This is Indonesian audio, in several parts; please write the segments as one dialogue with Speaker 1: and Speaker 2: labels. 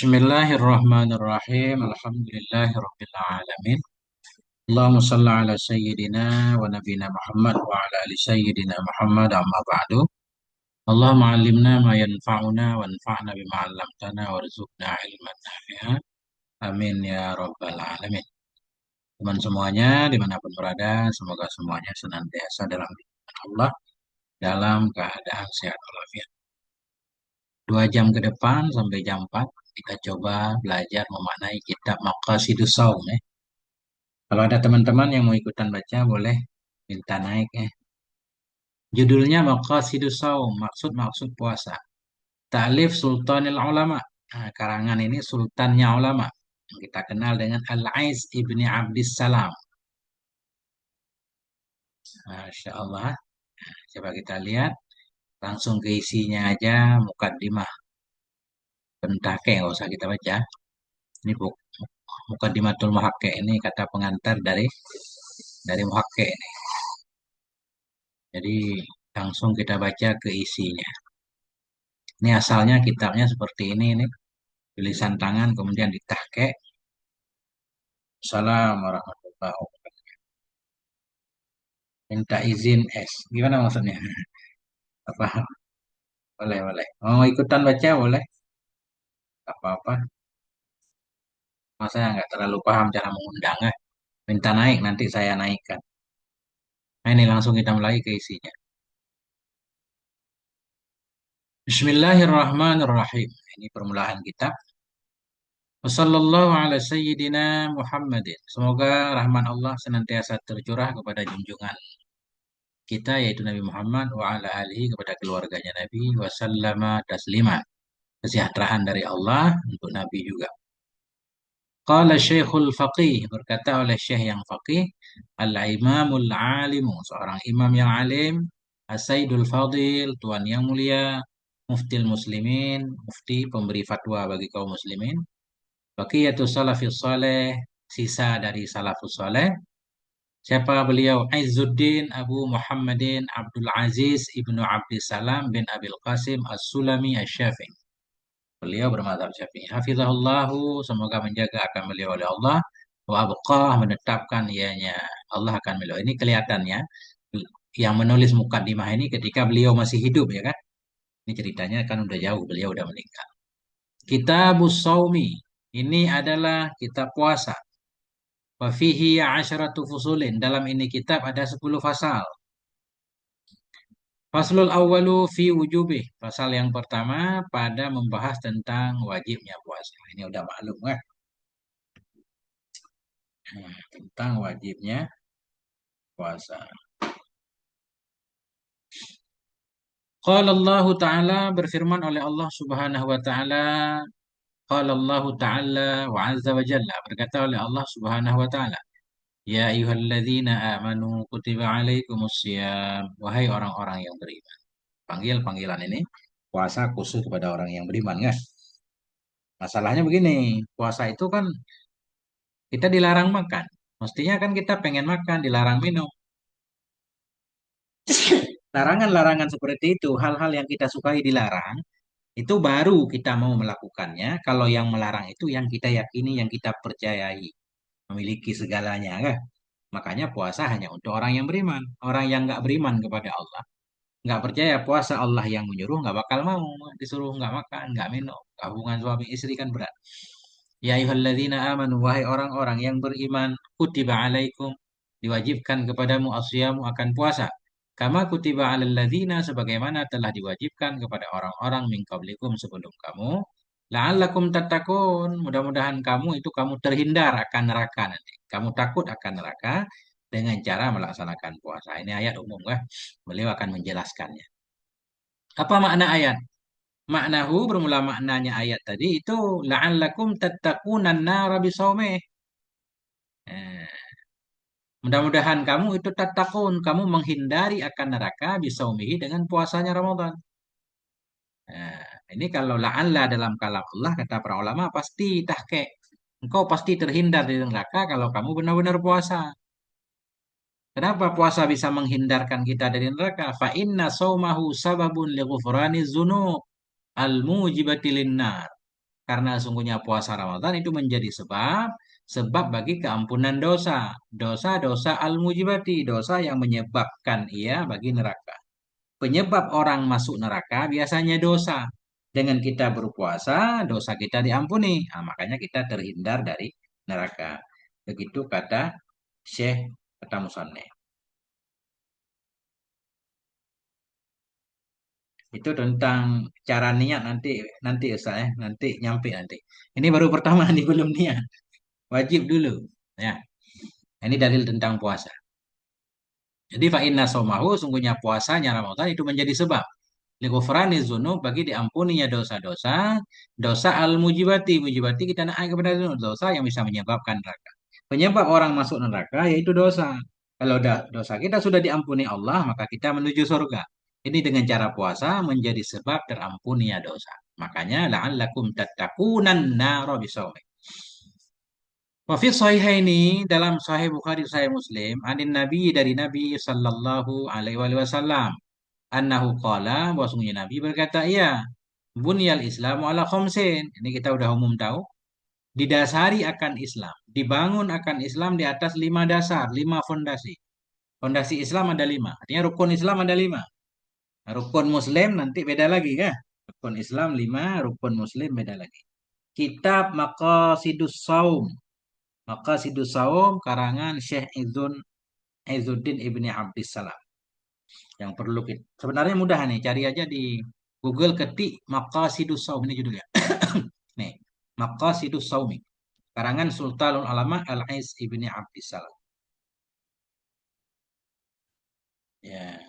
Speaker 1: Bismillahirrahmanirrahim. Alhamdulillahirrabbilalamin. Allahumma salli ala sayyidina wa nabina Muhammad wa ala ali sayyidina Muhammad amma ba'du. Allahumma allimna ma yanfa'una wa anfa'na bima 'allamtana warzuqna ilman nafi'a. Amin ya rabbal alamin. Teman semuanya dimanapun berada, semoga semuanya senantiasa dalam lindungan Allah dalam keadaan sehat walafiat. 2 jam ke depan sampai jam 4 kita coba belajar memaknai kitab Maqasidus Shaum. Kalau ada teman-teman yang mau ikutan baca, boleh minta naik. Judulnya Maqasidus Shaum, maksud-maksud puasa. Ta'lif Sultanil Ulama. Nah, karangan ini sultannya ulama. Yang kita kenal dengan Al-Ais ibni Abdis Salam. Masya Allah. Nah, coba kita lihat. Langsung ke isinya aja, mukaddimah. Pentake, nggak usah kita baca. Ini Mukaddimatul Muhakke, ini kata pengantar dari Muhakke ini. Jadi langsung kita baca ke isinya. Ini asalnya kitabnya seperti ini. Tulisan tangan kemudian ditahke. Assalamualaikum warahmatullahi wabarakatuh. Minta izin S. Gimana maksudnya? Apa? Boleh, boleh. Mau ikutan baca boleh? Apa-apa. Masa nggak terlalu paham cara mengundang. Minta naik, nanti saya naikkan. Nah, ini langsung kita mulai ke isinya. Bismillahirrahmanirrahim. Ini permulaan kitab. Wassallallahu ala sayyidina Muhammadin. Semoga rahman Allah senantiasa tercurah kepada junjungan kita yaitu Nabi Muhammad wa ala alihi kepada keluarganya Nabi wasallama taslima. Kesejahteraan dari Allah untuk Nabi juga. Qala Syekhul Faqih, berkata oleh Syekh yang faqih, Al-Imamul Alimu, seorang imam yang alim, As-Sayyidul Fadil, tuan yang mulia, Muftil Muslimin, mufti pemberi fatwa bagi kaum muslimin, Baqiyatus Salafis Saleh, sisa dari Salafus Saleh. Siapa beliau? Izzuddin Abu Muhammadin Abdul Aziz Ibnu Abdissalam bin Abil Qasim As-Sulami Asy-Syafi'i. Beliau bermadzhab Syafi'i. Hafizahullahu, semoga menjaga akan beliau oleh Allah. Wa abqah, menetapkan ianya Allah akan beliau. Ini kelihatannya yang menulis mukaddimah ini ketika beliau masih hidup, ya kan? Ini ceritanya kan udah jauh, beliau udah meninggal. Kitabus Shaumi, ini adalah kitab puasa. Wa fihi 'asyratu fusulin, dalam ini kitab ada 10 pasal. Faslul awwalu fi wujubih. Pasal yang pertama pada membahas tentang wajibnya puasa. Ini udah maklum kan? Tentang wajibnya puasa. Qala Allah Ta'ala, berfirman oleh Allah Subhanahu wa taala. Qala Allah Ta'ala wa 'azza wa jalla, berkata oleh Allah Subhanahu wa taala. Ya ayyuhalladzina amanu kutiba 'alaikumus shiyam. Wahai orang-orang yang beriman. Panggilan ini puasa khusus kepada orang yang beriman kan? Masalahnya begini, puasa itu kan kita dilarang makan. Mestinya kan kita pengen makan, dilarang minum. Larangan-larangan seperti itu, hal-hal yang kita sukai dilarang, itu baru kita mau melakukannya. Kalau yang melarang itu yang kita yakini, yang kita percayai, memiliki segalanya kan. Makanya puasa hanya untuk orang yang beriman. Orang yang nggak beriman kepada Allah, nggak percaya puasa Allah yang menyuruh, nggak bakal mau disuruh nggak makan, nggak minum. Hubungan suami istri kan berat. Ya ayyuhalladzina amanu, wahai orang-orang yang beriman, kutiba alaikum, diwajibkan kepadamu asyamu akan puasa. Kama kutiba alal ladzina, sebagaimana telah diwajibkan kepada orang-orang min qablikum sebelum kamu. La'allakum tattaqun, mudah-mudahan kamu itu kamu terhindar akan neraka nanti. Kamu takut akan neraka dengan cara melaksanakan puasa. Ini ayat umum kan? Beliau akan menjelaskannya. Apa makna ayat? Maknahu, bermula maknanya ayat tadi itu la'allakum tattaqunan nara bisaumih. Eh, Mudah-mudahan kamu itu tattaqun, kamu menghindari akan neraka bisaumihi dengan puasanya Ramadan. Nah, ini kalau la'alla dalam kalam Allah kata para ulama pasti tahke. Engkau pasti terhindar dari neraka kalau kamu benar-benar puasa. Kenapa puasa bisa menghindarkan kita dari neraka? Fa inna saumahu sababun li ghufrani dzunub al-mujibati linnar. Karena sungguhnya puasa Ramadan itu menjadi sebab bagi keampunan dosa. Dosa-dosa al-mujibati, dosa yang menyebabkan ia bagi neraka. Penyebab orang masuk neraka biasanya dosa. Dengan kita berpuasa, dosa kita diampuni. Nah, makanya kita terhindar dari neraka. Begitu kata Syekh, kata Musannif. Itu tentang cara niat nanti nanti Ustaz ya, nanti nyampe nanti. Ini baru pertama nih belum niat. Wajib dulu. Ya, ini dalil tentang puasa. Jadi fa inna somahu sungguhnya puasanya Ramadan itu menjadi sebab lighufrani dzunub bagi diampuninya dosa-dosa, dosa al-mujibati, mujibati kita naik kepada dosa yang bisa menyebabkan neraka. Penyebab orang masuk neraka yaitu dosa. Kalau dosa kita sudah diampuni Allah, maka kita menuju surga. Ini dengan cara puasa menjadi sebab terampunnya dosa. Makanya la'allakum tattaqunan naro bisawmi. Wa fi sahihaini dalam sahih Bukhari sahih Muslim, anin Nabi dari Nabi sallallahu alaihi wasallam, annahu qala bahwasanya Nabi berkata, iya, bunyal Islamu ala khamsin. Ini kita udah umum tahu. Didasari akan Islam, dibangun akan Islam di atas 5 dasar, 5 fondasi. Fondasi Islam ada 5. Artinya rukun Islam ada 5. Rukun Muslim nanti beda lagi kan? Rukun Islam 5, rukun Muslim beda lagi. Kitab Maqasidus Saum. Maqasidus Saum karangan Syekh Izzuddin Ibni Abdissalam. Yang perlu kita. Sebenarnya mudah nih, cari aja di Google ketik Maqasidus Saum ini judulnya. Nih, Maqasidus Saumi. Karangan Sultanul Ulama Al-Ais Ibni Abdissalam. Ya,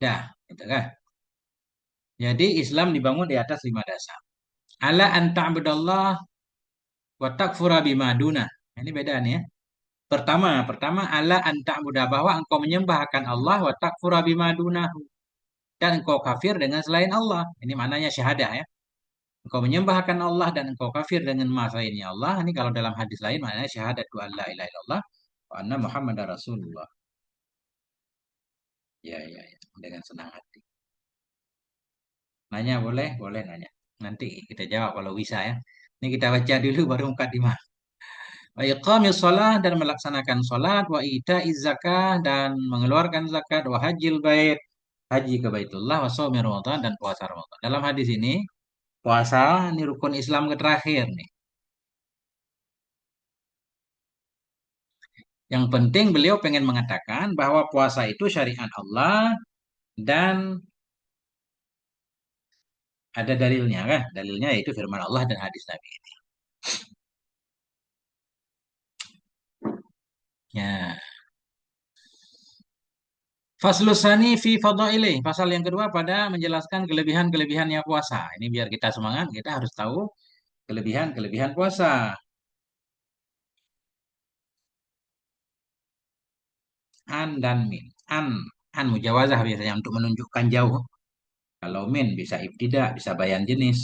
Speaker 1: dah, itu kan. Jadi Islam dibangun di atas 5 dasar. Ala anta'budallah wa takfura bima dunah. Ini beda nih ya. Pertama ala anta'budah bahwa engkau menyembah akan Allah wa takfura bima dunahu dan engkau kafir dengan selain Allah. Ini maknanya syahadah ya. Engkau menyembah akan Allah dan engkau kafir dengan ma selainnya Allah. Ini kalau dalam hadis lain maknanya syahadat wa la ilaha illallah wa anna Muhammadar Rasulullah. Ya, ya, ya. Dengan senang hati. Nanya boleh? Boleh nanya. Nanti kita jawab kalau bisa ya. Ini kita baca dulu baru mukadimah. Wa iqamis shalah dan melaksanakan salat, wa ita'iz zakah dan mengeluarkan zakat, wa hajjil bait, haji ke Baitullah, wa shaumi Ramadan dan puasa Ramadan. Dalam hadis ini, puasa ini rukun Islam ke terakhir nih. Yang penting beliau pengen mengatakan bahwa puasa itu syariat Allah dan ada dalilnya kan? Dalilnya yaitu firman Allah dan hadis Nabi ini. Ya. Faslusani fi fadailih. Pasal yang kedua pada menjelaskan kelebihan-kelebihannya puasa. Ini biar kita semangat, kita harus tahu kelebihan-kelebihan puasa. An dan min. An mujawazah biasanya untuk menunjukkan jauh. Kalau min bisa ibtidak, bisa bayan jenis.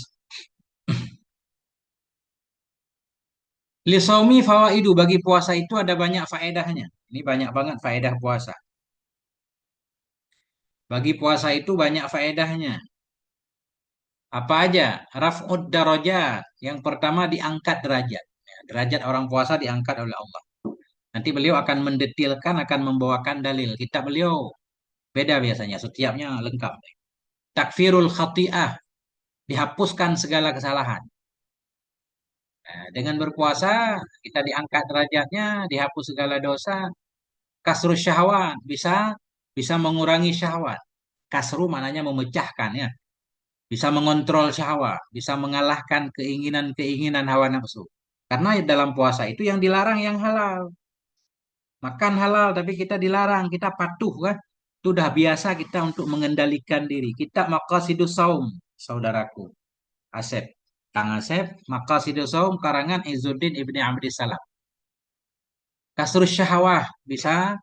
Speaker 1: Lisaumi fawaidu bagi puasa itu ada banyak faedahnya. Ini banyak banget faedah puasa. Bagi puasa itu banyak faedahnya. Apa aja? Raf'ud darajat. Yang pertama diangkat derajat. Ya, derajat orang puasa diangkat oleh Allah. Nanti beliau akan mendetilkan, akan membawakan dalil. Kitab beliau beda biasanya, setiapnya lengkap. Takfirul khati'ah, dihapuskan segala kesalahan. Nah, dengan berpuasa, kita diangkat derajatnya, dihapus segala dosa. Kasru syahwat, bisa bisa mengurangi syahwat. Kasru maknanya memecahkan ya. Bisa mengontrol syahwat, bisa mengalahkan keinginan-keinginan hawa nafsu. Karena dalam puasa itu yang dilarang yang halal. Makan halal tapi kita dilarang, kita patuh kan. Itu udah biasa kita untuk mengendalikan diri. Kita maqasidus saum, saudaraku. Asep. Kang Asep, maqasidus saum karangan Izzuddin Ibni Abdi Salam. Kasrus syahwah, bisa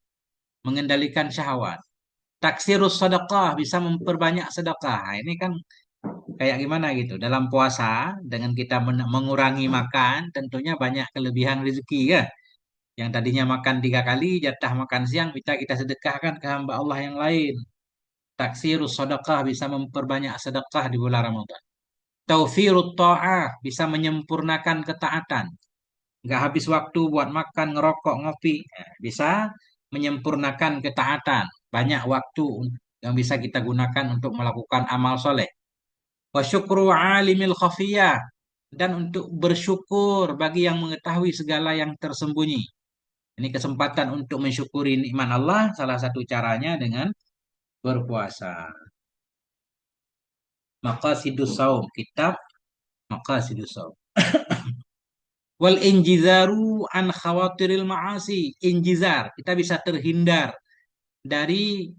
Speaker 1: mengendalikan syahwat. Taksirus sedekah, bisa memperbanyak sedekah. Nah, ini kan kayak gimana gitu. Dalam puasa, dengan kita mengurangi makan, tentunya banyak kelebihan rezeki ya. Yang tadinya makan 3 kali, jatah makan siang kita sedekahkan ke hamba Allah yang lain. Taksirus sedekah bisa memperbanyak sedekah di bulan Ramadan. Taufirut ta'ah bisa menyempurnakan ketaatan. Nggak habis waktu buat makan, ngerokok, ngopi. Nah, bisa menyempurnakan ketaatan. Banyak waktu yang bisa kita gunakan untuk melakukan amal soleh. Wa syukru alimil khafiyah. Dan untuk bersyukur bagi yang mengetahui segala yang tersembunyi. Ini kesempatan untuk mensyukuri nikmat Allah. Salah satu caranya dengan berpuasa. Maqasidus saum. Kitab Maqasidus saum. Wal injizaru an khawatiril ma'asi. Injizar. Kita bisa terhindar dari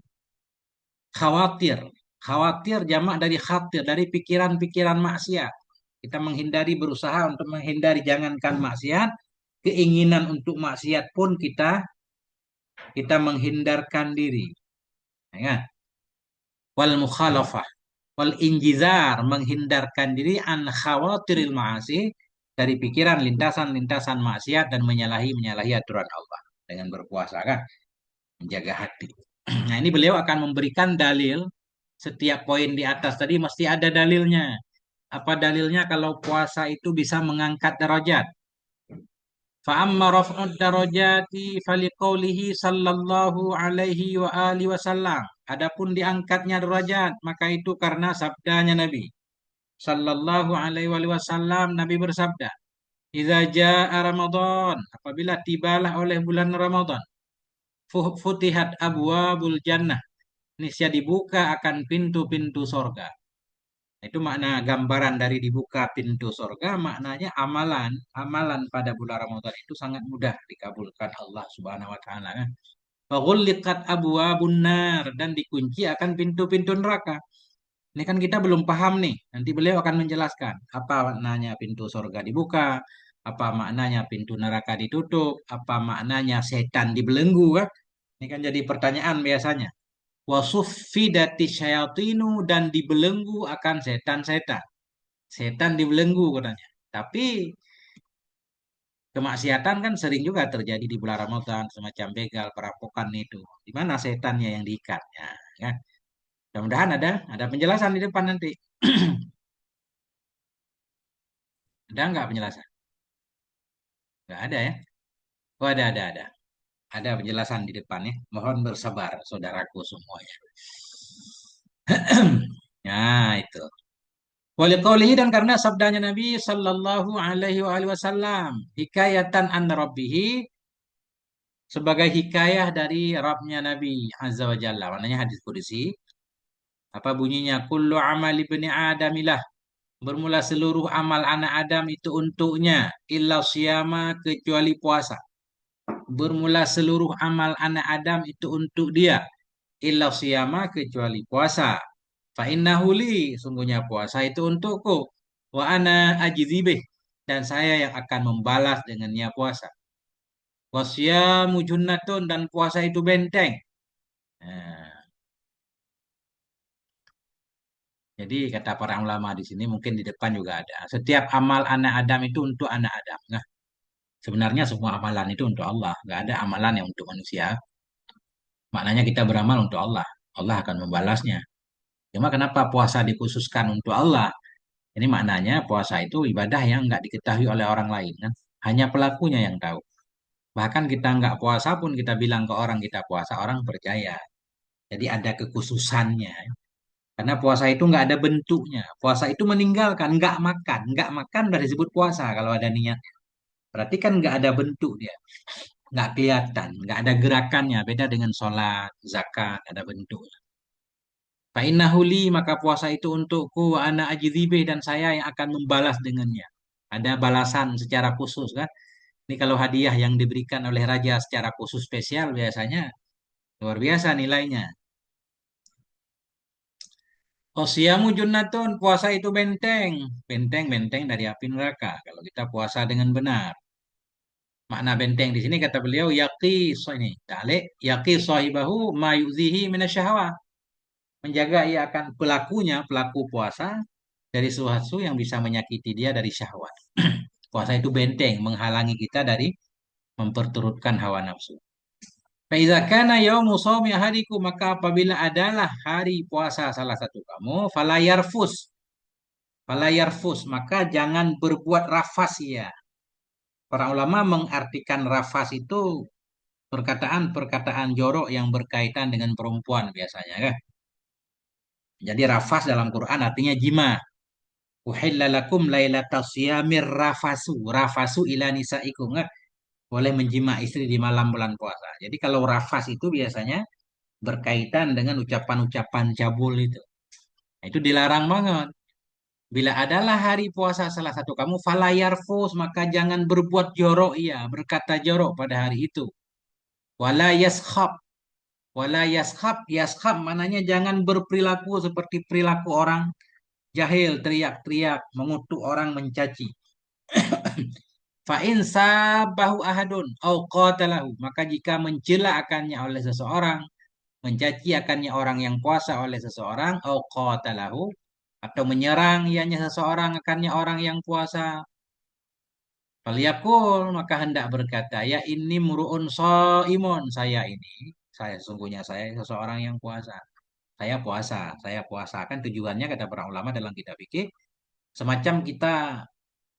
Speaker 1: khawatir. Khawatir jamak dari khatir. Dari pikiran-pikiran maksiat. Kita menghindari, berusaha untuk menghindari, jangankan maksiat. Keinginan untuk maksiat pun kita menghindarkan diri. Ya kan? Wal mukhalafah. Wal injizar. Menghindarkan diri an khawatiril ma'asi. Dari pikiran lintasan-lintasan maksiat dan menyalahi aturan Allah. Dengan berpuasa kan. Menjaga hati. Nah, ini beliau akan memberikan dalil. Setiap poin di atas tadi mesti ada dalilnya. Apa dalilnya kalau puasa itu bisa mengangkat derajat? Fa'amma raf'ud darajati faliqaulihi sallallahu alaihi wa alihi wasallam. Adapun diangkatnya derajat, maka itu karena sabdanya Nabi sallallahu alaihi wasallam. Nabi bersabda, "Idza jaa Ramadan, apabila tibalah oleh bulan Ramadan, futihat abwabul jannah, niscaya dibuka akan pintu-pintu sorga." Itu makna gambaran dari dibuka pintu sorga, maknanya amalan pada bulan Ramadan itu sangat mudah dikabulkan Allah Subhanahu wa taala kan. Faghulliqat abwabun nar, dan dikunci akan pintu-pintu neraka. Ini kan kita belum paham nih. Nanti beliau akan menjelaskan apa maknanya pintu sorga dibuka, apa maknanya pintu neraka ditutup, apa maknanya setan dibelenggu kan. Ini kan jadi pertanyaan biasanya. Wasuffidati syayatinu, dan dibelenggu akan setan-setan. Setan dibelenggu katanya. Tapi kemaksiatan kan sering juga terjadi di bulan Ramadan, semacam begal, perampokan itu. Di mana setannya yang diikatnya, ya. Mudah-mudahan ada penjelasan di depan nanti. Ada nggak penjelasan? Nggak ada ya? Oh, ada. Ada penjelasan di depan ya. Mohon bersabar, saudaraku semuanya. Nah, itu. Waliqaulihi, dan karena sabdanya Nabi sallallahu alaihi wasallam, hikayatan an rabbihi, sebagai hikayah dari Rabbnya Nabi Azza wa Jalla. Maknanya hadis qudsi. Apa bunyinya? Kullu amali ibni adamilah. Bermula seluruh amal anak Adam itu untuknya. Illa siyama, kecuali puasa. Bermula seluruh amal anak Adam itu untuk dia. Illa siyama, kecuali puasa. Fa innahu li, sungguhnya puasa itu untukku. Wa ana ajzibih, dan saya yang akan membalas dengannya puasa. Wasyamu junnatun, dan puasa itu benteng. Nah, jadi kata para ulama di sini, mungkin di depan juga ada. Setiap amal anak Adam itu untuk anak Adam. Nah, sebenarnya semua amalan itu untuk Allah. Nggak ada amalan yang untuk manusia. Maknanya kita beramal untuk Allah. Allah akan membalasnya. Cuma kenapa puasa dikhususkan untuk Allah? Ini maknanya puasa itu ibadah yang nggak diketahui oleh orang lain kan. Hanya pelakunya yang tahu. Bahkan kita nggak puasa pun kita bilang ke orang kita puasa, orang percaya. Jadi ada kekhususannya. Karena puasa itu nggak ada bentuknya. Puasa itu meninggalkan, nggak makan. Nggak makan udah disebut puasa kalau ada niat. Berarti kan nggak ada bentuk dia. Nggak kelihatan, nggak ada gerakannya. Beda dengan sholat, zakat, ada bentuk. Fa'innahu li, maka puasa itu untukku, wa ana ajzibih, dan saya yang akan membalas dengannya. Ada balasan secara khusus kan. Ini kalau hadiah yang diberikan oleh raja secara khusus spesial biasanya luar biasa nilainya. Osiyamu junnatun, puasa itu benteng. Benteng dari api neraka. Kalau kita puasa dengan benar. Makna benteng di sini kata beliau, ini. Ta'liq, yaqi sahibahu ma yu'zihi minasyahwa. Menjaga ia akan pelaku puasa, dari sesuatu yang bisa menyakiti dia dari syahwat. Puasa itu benteng, menghalangi kita dari memperturutkan hawa nafsu. Faiza kana yaumu shaumi ahadikum, maka apabila adalah hari puasa salah satu kamu, falayarfus, maka jangan berbuat rafas ya. Para ulama mengartikan rafas itu perkataan-perkataan jorok yang berkaitan dengan perempuan biasanya kan. Jadi rafas dalam Quran artinya jima. Uhilla lakum lailatas siyamir rafasu. Rafasu ila nisaikum. Nggak? Boleh menjima istri di malam bulan puasa. Jadi kalau rafas itu biasanya berkaitan dengan ucapan-ucapan cabul itu. Nah, itu dilarang banget. Bila adalah hari puasa salah satu kamu, falayarfus, maka jangan berbuat jorok ia, berkata jorok pada hari itu. Wala yaskhab, wala yaskhab, yaskhab mananya jangan berperilaku seperti perilaku orang jahil, teriak-teriak, mengutuk orang, mencaci. Fa'in sabahu ahadun au qatalahu, maka jika mencela akannya oleh seseorang, mencaci akannya orang yang puasa oleh seseorang, au qatalahu, atau menyerang ianya seseorang akannya orang yang puasa, faliyakul, maka hendak berkata, ya ini muru'un shaimun, saya sesungguhnya saya seseorang yang puasa. Saya puasa. Kan tujuannya kata para ulama dalam kitab fikih, semacam kita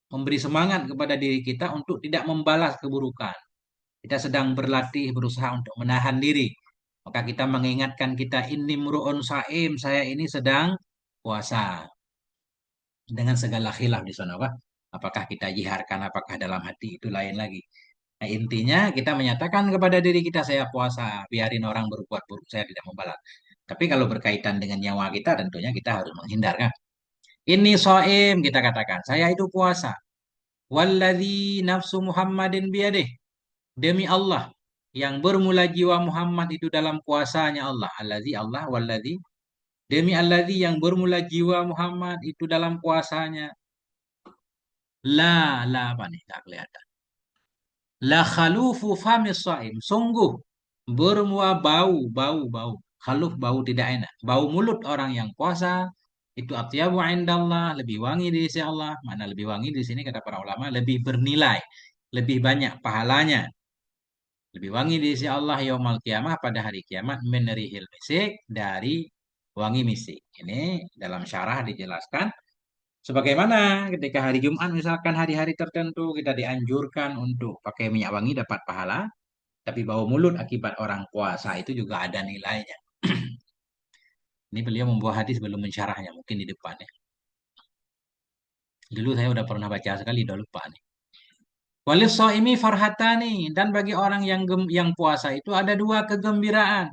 Speaker 1: memberi semangat kepada diri kita untuk tidak membalas keburukan. Kita sedang berlatih, berusaha untuk menahan diri. Maka kita mengingatkan kita, ini muru'un saim, saya ini sedang puasa. Dengan segala khilaf di sana, Pak. Apakah kita jiharkan, apakah dalam hati, itu lain lagi. Nah, intinya kita menyatakan kepada diri kita, saya puasa. Biarin orang berbuat buruk, saya tidak membalas. Tapi kalau berkaitan dengan nyawa kita, tentunya kita harus menghindarkan. Ini so'im, kita katakan. Saya itu puasa. Walladzi nafsu Muhammadin biyadih. Demi Allah, yang bermula jiwa Muhammad itu dalam kuasanya Allah. Alladzi Allah, walladzi. Demi alladzi yang bermula jiwa Muhammad itu dalam kuasanya. La apa nih? Tak kelihatan. La khalufu famis shaim. Sungguh bermua bau. Khaluf bau tidak enak. Bau mulut orang yang puasa itu atyabu indallah, lebih wangi di sisi Allah. Mana lebih wangi di sini kata para ulama, lebih bernilai, lebih banyak pahalanya. Lebih wangi di sisi Allah yaumal kiamah pada hari kiamat menerihil misik dari wangi misik. Ini dalam syarah dijelaskan. Sebagaimana ketika hari Jumat misalkan hari-hari tertentu kita dianjurkan untuk pakai minyak wangi dapat pahala, tapi bau mulut akibat orang puasa itu juga ada nilainya. Ini beliau membuat hadis sebelum mensyarahnya, mungkin di depannya. Dulu saya udah pernah baca sekali, udah lupa nih. Walis ini farhatani, dan bagi orang yang puasa itu ada dua kegembiraan.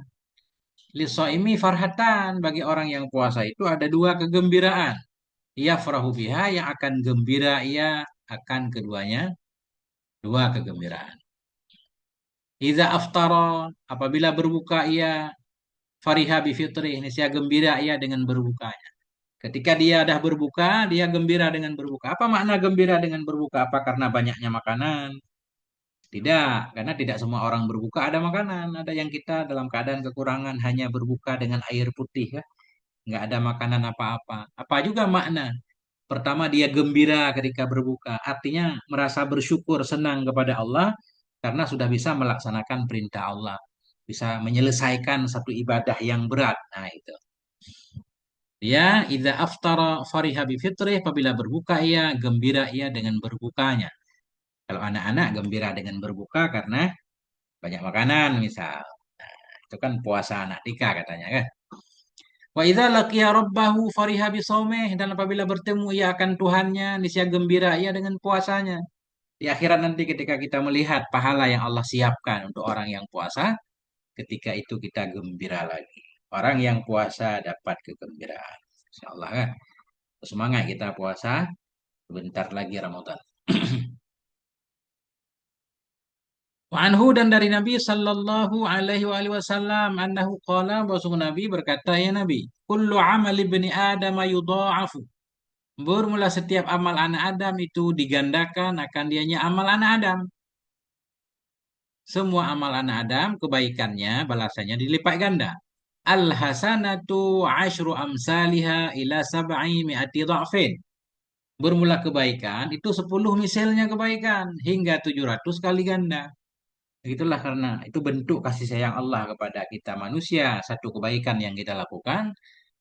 Speaker 1: Lisoimi farhatan, bagi orang yang puasa itu ada dua kegembiraan. Ia farahu biha, yang akan gembira ia akan keduanya, dua kegembiraan. Iza aftara, apabila berbuka ia fariha bifitri, ini saya gembira ia dengan berbukanya. Ketika dia dah berbuka, dia gembira dengan berbuka. Apa makna gembira dengan berbuka? Apa karena banyaknya makanan? Tidak, karena tidak semua orang berbuka ada makanan. Ada yang kita dalam keadaan kekurangan hanya berbuka dengan air putih ya. Nggak ada makanan apa-apa. Apa juga makna? Pertama dia gembira ketika berbuka. Artinya merasa bersyukur, senang kepada Allah karena sudah bisa melaksanakan perintah Allah. Bisa menyelesaikan satu ibadah yang berat. Nah itu. Ya, idza aftara fariha bi fitrih, apabila berbuka ia gembira ia dengan berbukanya. Kalau anak-anak gembira dengan berbuka karena banyak makanan misal. Nah, itu kan puasa anak tika katanya kan. Wa idza laqiya rabbahu fariha bi shaumih, dan apabila bertemu ia akan Tuhannya niscaya gembira ia dengan puasanya. Di akhirat nanti ketika kita melihat pahala yang Allah siapkan untuk orang yang puasa, ketika itu kita gembira lagi. Orang yang puasa dapat kegembiraan. Insyaallah kan. Semangat kita puasa, sebentar lagi Ramadan. Wa anhu, dan dari Nabi sallallahu alaihi wa alihi wasallam annahu qala, bahwa Nabi berkata, ya Nabi, kullu amal ibni Adam yudha'afu. Bermula setiap amal anak Adam itu digandakan akan dianya amal anak Adam. Semua amal anak Adam kebaikannya balasannya dilipat ganda. Al hasanatu asyru amsalha ila sab'i mi'ati dha'fin. Bermula kebaikan itu 10 misalnya kebaikan hingga 700 kali ganda. Itulah karena itu bentuk kasih sayang Allah kepada kita manusia. Satu kebaikan yang kita lakukan,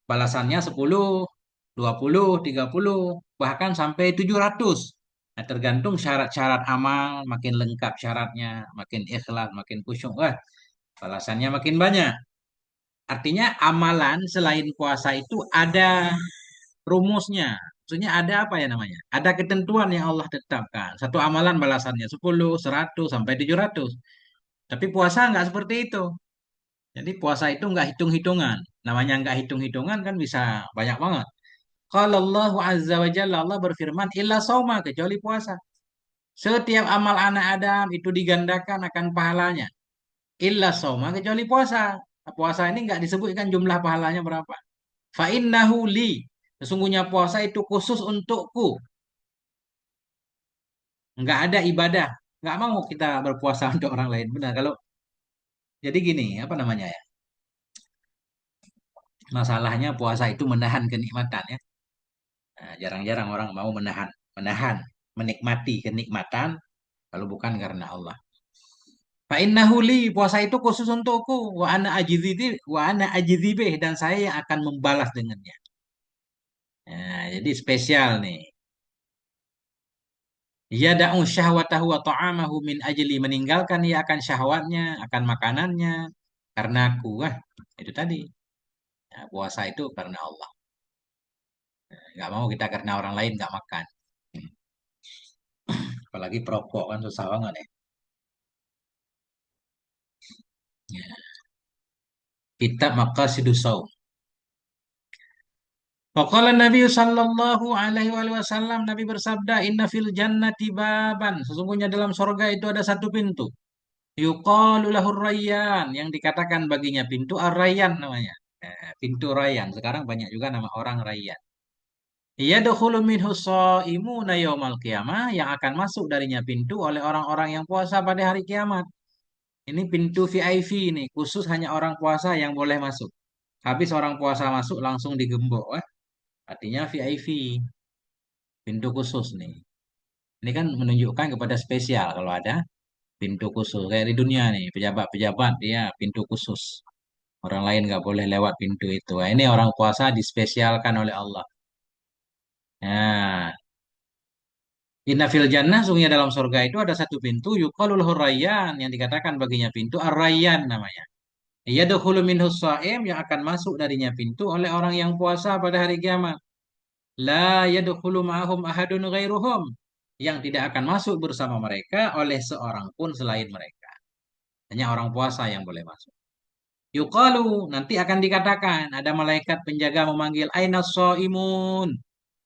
Speaker 1: balasannya 10, 20, 30, bahkan sampai 700. Nah, tergantung syarat-syarat amal, makin lengkap syaratnya, makin ikhlas, makin khusyuk, wah, balasannya makin banyak. Artinya amalan selain puasa itu ada rumusnya. Maksudnya ada apa ya namanya? Ada ketentuan yang Allah tetapkan. Satu amalan balasannya 10, 100, sampai 700. Tapi puasa nggak seperti itu. Jadi puasa itu nggak hitung-hitungan. Namanya nggak hitung-hitungan kan bisa banyak banget. Kalau Allah Azza wa Jalla, Allah berfirman, illa sauma, kecuali puasa. Setiap amal anak Adam itu digandakan akan pahalanya. Illa sauma, kecuali puasa. Nah, puasa ini nggak disebutkan jumlah pahalanya berapa. Fa innahu li. Sesungguhnya puasa itu khusus untukku. Nggak ada ibadah. Nggak mau kita berpuasa untuk orang lain. Benar. Kalau jadi gini, apa namanya ya? Masalahnya puasa itu menahan kenikmatan ya. Nah, jarang-jarang orang mau menahan, menikmati kenikmatan kalau bukan karena Allah. Fa innahu li, puasa itu khusus untukku. Wa ana ajizi bih, dan saya yang akan membalas dengannya. Nah, jadi spesial nih. Yada'u syahwatahu wa ta'amahu min ajli, meninggalkan ia akan syahwatnya, akan makanannya karena aku. Wah, itu tadi. Nah, puasa itu karena Allah. Nggak mau kita karena orang lain nggak makan. Apalagi perokok kan susah banget ya. Ya. Kitab Maqasidus Shaum. Faqala Nabi sallallahu alaihi wasallam, Nabi bersabda, "Inna fil jannati baban." Sesungguhnya dalam sorga itu ada satu pintu. Yuqalu lahur rayyan, yang dikatakan baginya pintu ar-rayyan namanya. Pintu Rayyan. Sekarang banyak juga nama orang Rayyan. Yadkhulu minhu shaimuna yaumal qiyamah, yang akan masuk darinya pintu oleh orang-orang yang puasa pada hari kiamat. Ini pintu VIP ini, khusus hanya orang puasa yang boleh masuk. Habis orang puasa masuk langsung digembok. Artinya VIP, pintu khusus nih. Ini kan menunjukkan kepada spesial kalau ada pintu khusus. Kayak di dunia nih, pejabat-pejabat dia pintu khusus. Orang lain nggak boleh lewat pintu itu. Nah, ini orang puasa dispesialkan oleh Allah. Nah, inna fil jannah, sungguhnya dalam surga itu ada satu pintu, yuqalu lahu rayyan, yang dikatakan baginya pintu ar-rayyan namanya. Yadkhulu minhu shaim, yang akan masuk darinya pintu oleh orang yang puasa pada hari kiamat. La yadkhulu ma'ahum ahadun ghairuhum, yang tidak akan masuk bersama mereka oleh seorang pun selain mereka. Hanya orang puasa yang boleh masuk. Yuqalu, nanti akan dikatakan, ada malaikat penjaga memanggil, aina shaimun.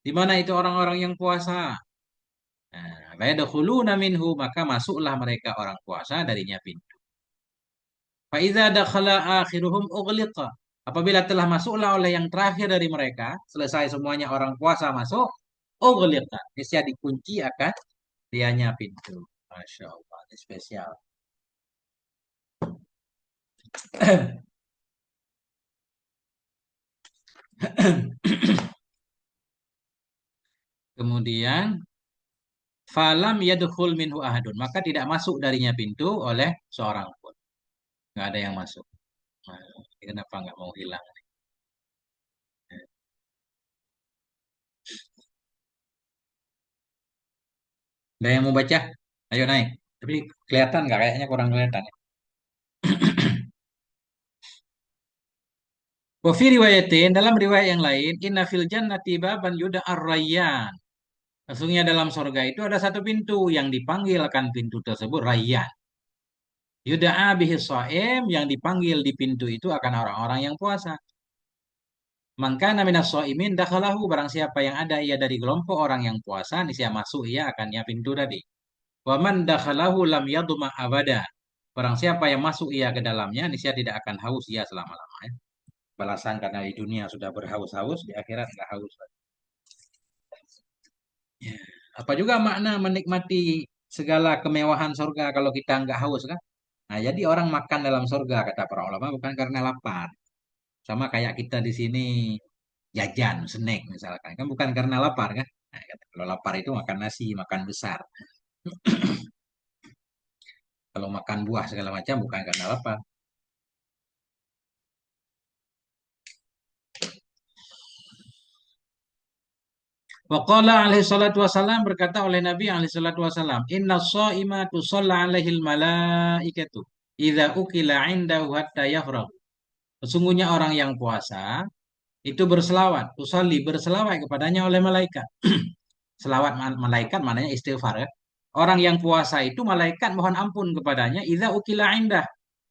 Speaker 1: Di mana itu orang-orang yang puasa? Nah, fayadkhuluna minhu, maka masuklah mereka orang puasa darinya pintu. Fa idza dakhala akhiruhum ughliqa. Apabila telah masuklah oleh yang terakhir dari mereka, selesai semuanya orang puasa masuk, ughliqa. Niscaya dikunci akan dianya pintu. Masya Allah, ini spesial. Kemudian falam yadkhul minhu ahadun, maka tidak masuk darinya pintu oleh seorang pun. Nggak ada yang masuk. Nah, ini kenapa nggak mau hilang? Ada yang mau baca? Ayo naik. Tapi kelihatan nggak? Kayaknya kurang kelihatan. Wa fi riwayatin, dalam riwayat yang lain, inna fil jannati baban yuda ar-rayyan. Sesungguhnya dalam sorga itu ada satu pintu yang dipanggilkan pintu tersebut Rayyan. Yuda'a bihi shaim, yang dipanggil di pintu itu akan orang-orang yang puasa. Maka minas shaimin dakhalahu, barang siapa yang ada ia dari kelompok orang yang puasa, niscaya masuk ia akan ya pintu tadi. Wa man dakhalahu lam yadma abada. Barang siapa yang masuk ia ke dalamnya, niscaya tidak akan haus ia selama-lamanya. Balasan karena di dunia sudah berhaus-haus, di akhirat nggak haus. Ya. Apa juga makna menikmati segala kemewahan surga kalau kita nggak haus kan? Nah, jadi orang makan dalam surga kata para ulama bukan karena lapar. Sama kayak kita di sini jajan, snack misalkan. Kan bukan karena lapar kan? Nah, kalau lapar itu makan nasi, makan besar. Kalau makan buah segala macam bukan karena lapar. Waqala alaihi salatu wasalam, berkata oleh Nabi alaihi salatu wasalam, inna shaima tusalla alaihil malaikatu idza ukila indahu hatta yafragh. Sesungguhnya orang yang puasa itu berselawat, tusalli berselawat kepadanya oleh malaikat. Selawat malaikat maknanya istighfar ya. Orang yang puasa itu malaikat mohon ampun kepadanya idza ukila indah.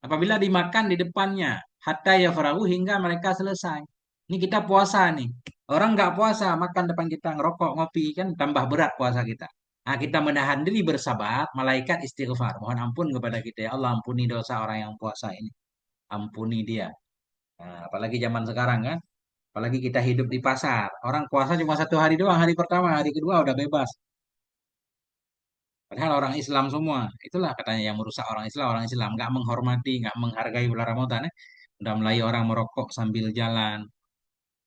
Speaker 1: Apabila dimakan di depannya hatta yafrahu hingga mereka selesai. Ini kita puasa nih. Orang nggak puasa makan depan kita ngerokok ngopi kan tambah berat puasa kita. Nah, kita menahan diri bersabar, malaikat istighfar. Mohon ampun kepada kita ya Allah, ampuni dosa orang yang puasa ini. Ampuni dia. Nah, apalagi zaman sekarang kan. Apalagi kita hidup di pasar. Orang puasa cuma 1 hari doang. Hari pertama, hari kedua udah bebas. Padahal orang Islam semua. Itulah katanya yang merusak orang Islam. Orang Islam nggak menghormati, nggak menghargai bulan Ramadan. Ya. Udah mulai orang merokok sambil jalan.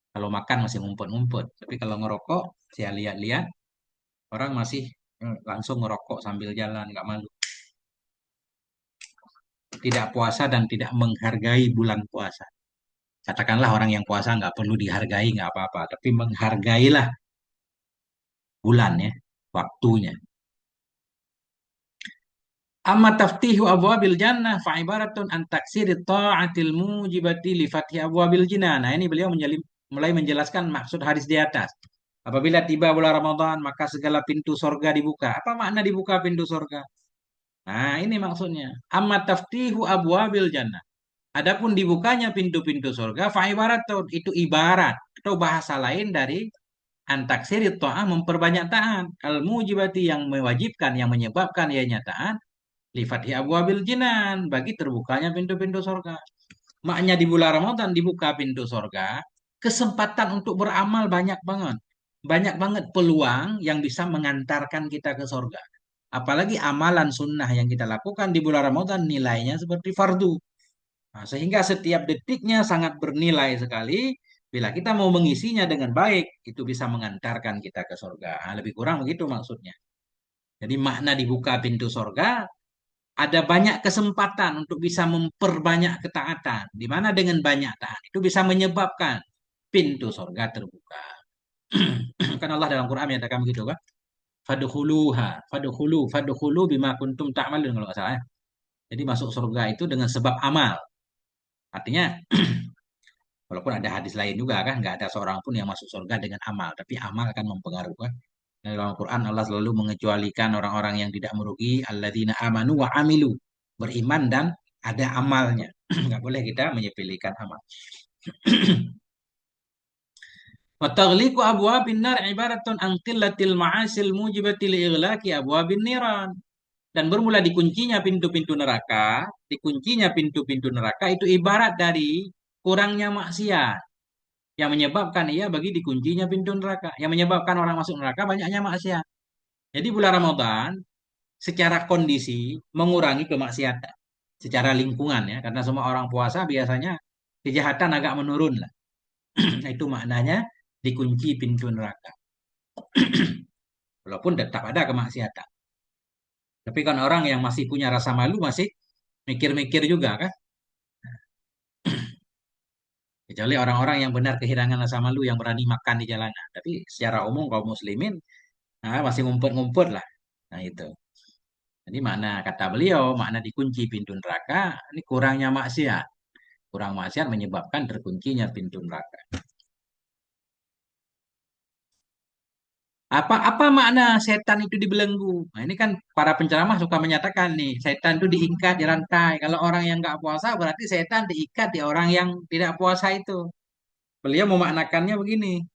Speaker 1: Kalau makan masih ngumpet-ngumpet. Tapi kalau ngerokok, saya lihat-lihat, orang masih langsung ngerokok sambil jalan. Nggak malu. Tidak puasa dan tidak menghargai bulan puasa. Katakanlah orang yang puasa nggak perlu dihargai, nggak apa-apa. Tapi menghargailah bulan ya, waktunya. Amma taftihu abwabil jannah fa ibaratun an taksiri ta'atil mujibati li fathi abwabil jinan. Nah, ini beliau mulai menjelaskan maksud hadis di atas. Apabila tiba bulan Ramadan, maka segala pintu sorga dibuka. Apa makna dibuka pintu sorga? Nah, ini maksudnya. Amma taftihu abwabil jannah. Adapun dibukanya pintu-pintu sorga, fa ibaratun itu ibarat atau bahasa lain dari antaksiri ta'ah memperbanyak taat. Al mujibati yang mewajibkan, yang menyebabkan ianya taat Lifati abwabil jinan bagi terbukanya pintu-pintu sorga. Maknya di bulan Ramadan dibuka pintu sorga, kesempatan untuk beramal banyak banget. Banyak banget peluang yang bisa mengantarkan kita ke sorga. Apalagi amalan sunnah yang kita lakukan di bulan Ramadan nilainya seperti fardu. Nah, sehingga setiap detiknya sangat bernilai sekali. Bila kita mau mengisinya dengan baik, itu bisa mengantarkan kita ke sorga. Nah, lebih kurang begitu maksudnya. Jadi makna dibuka pintu sorga ada banyak kesempatan untuk bisa memperbanyak ketaatan. Di mana dengan banyak taat itu bisa menyebabkan pintu surga terbuka. Kan Allah dalam Quran menyatakan begitu kan? Fadkhulu bima kuntum ta'malun kalau nggak salah ya. Jadi masuk surga itu dengan sebab amal. Artinya walaupun ada hadis lain juga kan, nggak ada seorang pun yang masuk surga dengan amal, tapi amal akan mempengaruhi. Dalam Quran Allah selalu mengecualikan orang-orang yang tidak merugi, alladzina amanu wa amilu, beriman dan ada amalnya. Nggak boleh kita menyepelekan amal. Wa taghliqu abwabin nar ibaratun an qillatil ma'asil mujibati li ighlaqi abwabin niran. Dan bermula dikuncinya pintu-pintu neraka, dikuncinya pintu-pintu neraka itu ibarat dari kurangnya maksiat yang menyebabkan ia bagi dikuncinya pintu neraka, yang menyebabkan orang masuk neraka banyaknya maksiat. Jadi bulan Ramadan secara kondisi mengurangi kemaksiatan secara lingkungan ya karena semua orang puasa biasanya kejahatan agak menurun lah. Itu maknanya dikunci pintu neraka walaupun tetap ada kemaksiatan tapi kan orang yang masih punya rasa malu masih mikir-mikir juga kan kecuali orang-orang yang benar kehilangan rasa malu yang berani makan di jalanan tapi secara umum kaum muslimin masih ngumpet-ngumpet lah nah itu jadi makna kata beliau makna dikunci pintu neraka ini kurangnya maksiat kurang maksiat menyebabkan terkuncinya pintu neraka. Apa makna setan itu dibelenggu? Nah, ini kan para penceramah suka menyatakan nih, setan itu diikat, dirantai. Kalau orang yang nggak puasa berarti setan diikat di orang yang tidak puasa itu. Beliau memaknakannya begini.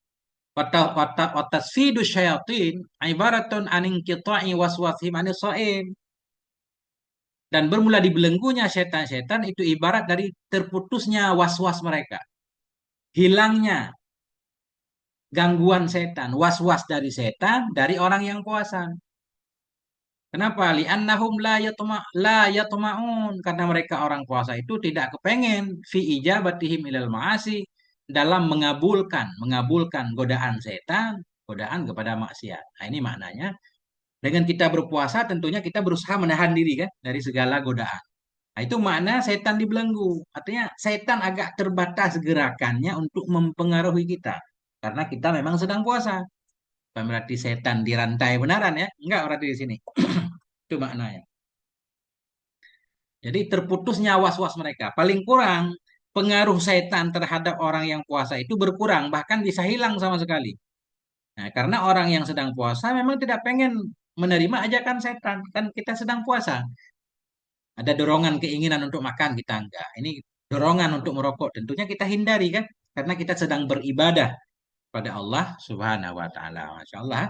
Speaker 1: Watasfidu syayatin ibaratun aning qita'i waswasim anis shaim. Dan bermula dibelenggunya setan-setan itu ibarat dari terputusnya was-was mereka. Hilangnya gangguan setan, was-was dari setan dari orang yang puasa. Kenapa? Li'annahum la yatma'un. Karena mereka orang puasa itu tidak kepengen fi ijabatihim ilal ma'asi dalam mengabulkan godaan setan, godaan kepada maksiat. Nah, ini maknanya Dengan kita berpuasa tentunya kita berusaha menahan diri kan dari segala godaan. Nah, itu makna setan dibelenggu. Artinya setan agak terbatas gerakannya untuk mempengaruhi kita. Karena kita memang sedang puasa. Bukan berarti setan dirantai benaran ya. Enggak berarti di sini. Itu maknanya. Jadi terputusnya was-was mereka. Paling kurang pengaruh setan terhadap orang yang puasa itu berkurang. Bahkan bisa hilang sama sekali. Nah, karena orang yang sedang puasa memang tidak pengen menerima ajakan setan. Kan kita sedang puasa. Ada dorongan keinginan untuk makan kita enggak. Ini dorongan untuk merokok tentunya kita hindari kan karena kita sedang beribadah pada Allah Subhanahu wa taala. Masya Allah.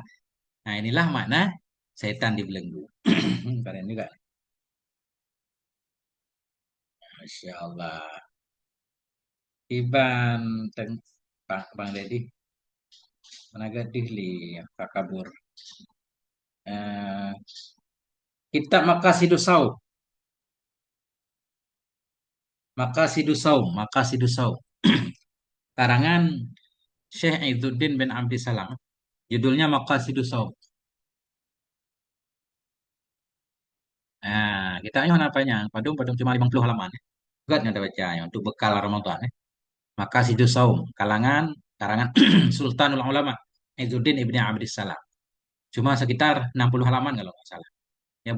Speaker 1: Nah, inilah makna setan dibelenggu. Keren juga. Masya Allah. Iban Bang Deddy tenaga dihli Pak Kabur. Eh, Kitab Maqasidus Saum. Maqasidus Saum. Karangan Syekh Izzuddin bin Abdissalam. Judulnya Maqasidus Saum. Nah, kita ini apanya? Padung cuma 50 halaman. Ya. Enggak ada bacanya untuk bekal Ramadan. Ya. Maka Sidus Saum, karangan Sultanul Ulama, Izzuddin Ibni Abdissalam. Cuma sekitar 60 halaman kalau nggak salah. Ya,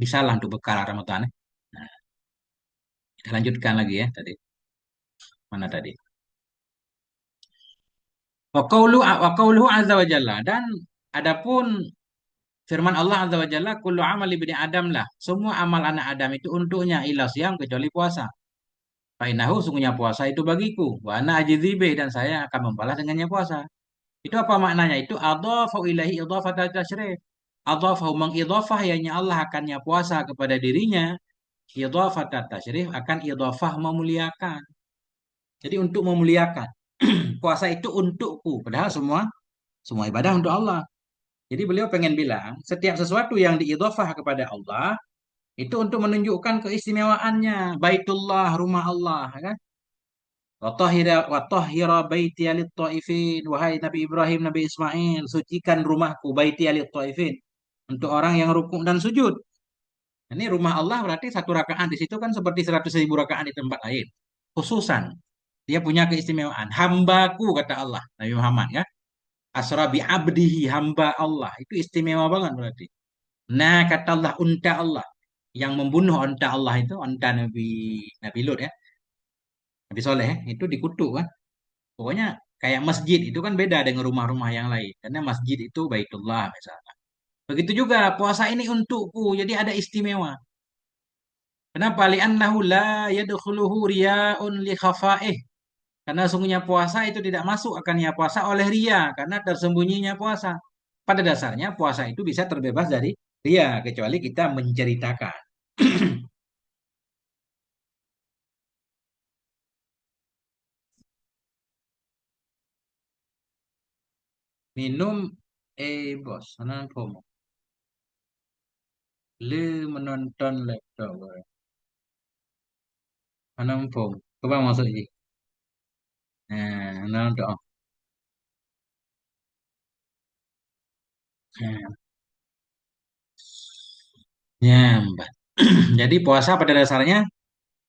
Speaker 1: bisa lah untuk bekal Ramadan. Ya. Nah, kita lanjutkan lagi ya tadi. Mana tadi? Wa qauluhu azza wa jalla. Dan adapun firman Allah azza wa jalla, kullu amali ibni Adam lah. Semua amal anak Adam itu untuknya illa siyam kecuali puasa. Fainahu sungguhnya puasa itu bagiku. Wa ana ajizibe dan saya akan membalas dengannya puasa. Itu apa maknanya? Itu adhafa ilahi idhafata tasyrif. Adhafa mengidhafah yanya Allah akannya puasa kepada dirinya. Idhafata tasyrif akan idhafah memuliakan. Jadi untuk memuliakan. Puasa itu untukku. Padahal semua ibadah untuk Allah. Jadi beliau pengen bilang, setiap sesuatu yang diidhafah kepada Allah itu untuk menunjukkan keistimewaannya. Baitullah, rumah Allah, kan? Wa tahhira baiti alit taifin. Wahai Nabi Ibrahim, Nabi Ismail, sucikan rumahku baiti alit taifin. Untuk orang yang rukuk dan sujud. Ini rumah Allah berarti satu rakaat di situ kan seperti 100.000 rakaat di tempat lain. Khususan. Dia punya keistimewaan. Hambaku kata Allah. Nabi Muhammad ya. Asra bi abdihi hamba Allah. Itu istimewa banget berarti. Nah kata Allah unta Allah. Yang membunuh unta Allah itu. Unta Nabi Lut ya. Nabi Soleh ya. Itu dikutuk kan. Pokoknya kayak masjid itu kan beda dengan rumah-rumah yang lain. Karena masjid itu Baitullah misalnya. Begitu juga puasa ini untukku. Jadi ada istimewa. Kenapa? Li'annahu la yadkhuluhu riya'un li khafaih. Karena sungguhnya puasa itu tidak masuk akannya puasa oleh ria. Karena tersembunyinya puasa. Pada dasarnya puasa itu bisa terbebas dari ria. Kecuali kita menceritakan. Minum, bos, menonton. Le menonton laptop. Menonton. Coba masuk sih. Nah, menonton. Nah, nyambat. Jadi puasa pada dasarnya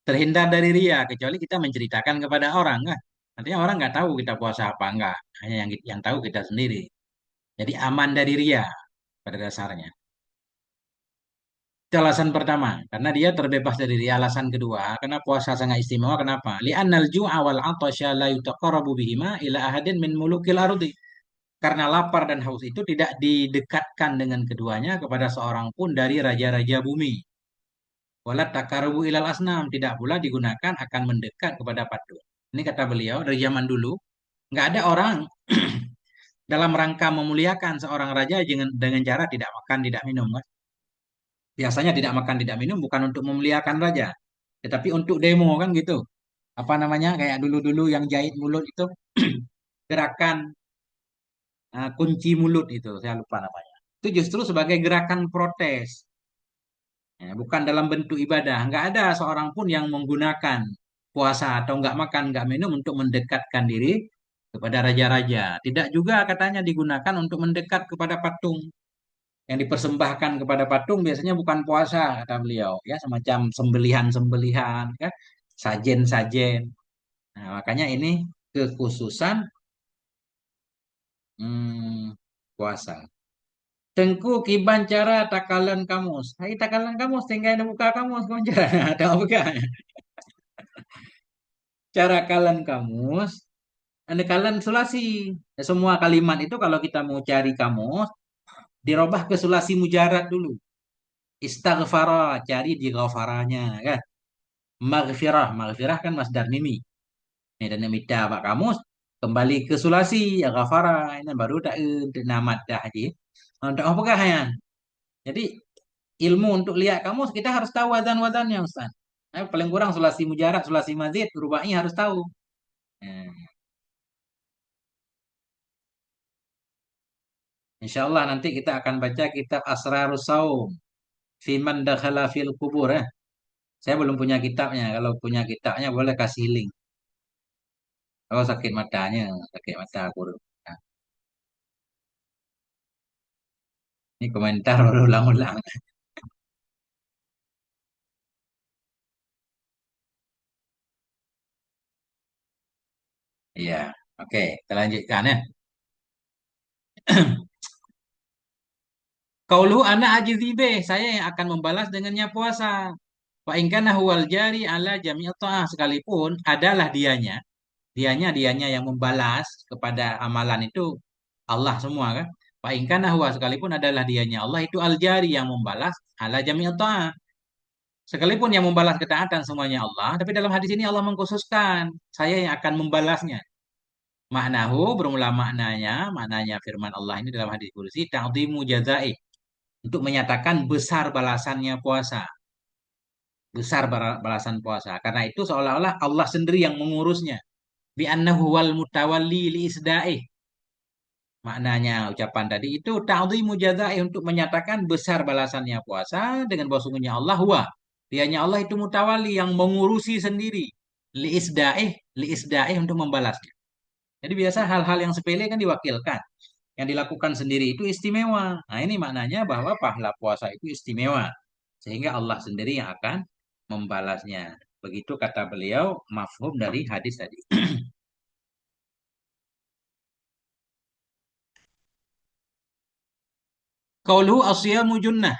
Speaker 1: terhindar dari ria kecuali kita menceritakan kepada orang kan. Nantinya orang nggak tahu kita puasa apa enggak. Hanya yang tahu kita sendiri. Jadi aman dari ria pada dasarnya. Itu alasan pertama, karena dia terbebas dari ria. Alasan kedua, karena puasa sangat istimewa. Kenapa? Li'annal ju'a wal 'atasya la yutaqarrabu bihima ila ahadin min mulukil ardi. Karena lapar dan haus itu tidak didekatkan dengan keduanya kepada seorang pun dari raja-raja bumi. Walat takarubu ilal asnam tidak pula digunakan akan mendekat kepada patung. Ini kata beliau dari zaman dulu nggak ada orang dalam rangka memuliakan seorang raja dengan cara tidak makan tidak minum kan. Biasanya tidak makan tidak minum bukan untuk memuliakan raja, tetapi untuk demo kan gitu. Apa namanya kayak dulu-dulu yang jahit mulut itu gerakan kunci mulut itu saya lupa namanya. Itu justru sebagai gerakan protes. Ya, bukan dalam bentuk ibadah. Nggak ada seorang pun yang menggunakan puasa atau nggak makan, nggak minum untuk mendekatkan diri kepada raja-raja. Tidak juga katanya digunakan untuk mendekat kepada patung. Yang dipersembahkan kepada patung biasanya bukan puasa, kata beliau, ya semacam sembelihan-sembelihan, kan, sajen-sajen. Nah, makanya ini kekhususan puasa. Tengku kiban cara takalan kamus. Hai takalan kamus, tinggal ada buka kamus, kamu cara ada buka. Cara kalan kamus, ada kalan sulasi. Ya, semua kalimat itu kalau kita mau cari kamus, dirubah ke sulasi mujarad dulu. Istaghfara, cari di ghafaranya, kan. Maghfirah, maghfirah kan masdar mimi. Ini dan minta pak kamus, kembali ke sulasi, ya ghafara. Ini baru tak nama dah haji. Untuk apakah ya? Jadi ilmu untuk lihat kamus kita harus tahu wazan-wazannya Ustaz. Paling kurang sulasi mujarad, sulasi mazid, rubahnya harus tahu. Nah, insya Allah nanti kita akan baca kitab Asrarus Saum. Fiman dakhala fil kubur ya. Saya belum punya kitabnya. Kalau punya kitabnya boleh kasih link. Oh sakit matanya, sakit mata aku. Nah, ini komentar baru ulang-ulang. Iya, oke, kita lanjutkan ya. Qaulu ana ajizibe, saya yang akan membalas dengannya puasa. Fa in kana huwal jari ala jami'at ta'ah, sekalipun adalah dianya yang membalas kepada amalan itu Allah semua kan. Fa in kana huwa, sekalipun adalah dianya Allah itu al jari yang membalas ala jami'at ta'ah. Sekalipun yang membalas ketaatan semuanya Allah, tapi dalam hadis ini Allah mengkhususkan saya yang akan membalasnya. Maknahu bermula maknanya firman Allah ini dalam hadis kursi ta'dhimu jazai, untuk menyatakan besar balasannya puasa, besar balasan puasa. Karena itu seolah-olah Allah sendiri yang mengurusnya. Bi annahu wal mutawalli li isda'ih. Maknanya ucapan tadi itu ta'dhimu jazai, untuk menyatakan besar balasannya puasa dengan bahwa sungguhnya Allah huwa. Dianya Allah itu mutawali yang mengurusi sendiri. Li isda'ih untuk membalasnya. Jadi biasa hal-hal yang sepele kan diwakilkan. Yang dilakukan sendiri itu istimewa. Nah, ini maknanya bahwa pahala puasa itu istimewa. Sehingga Allah sendiri yang akan membalasnya. Begitu kata beliau, mafhum dari hadis tadi. Qauluhu asyamu junnah.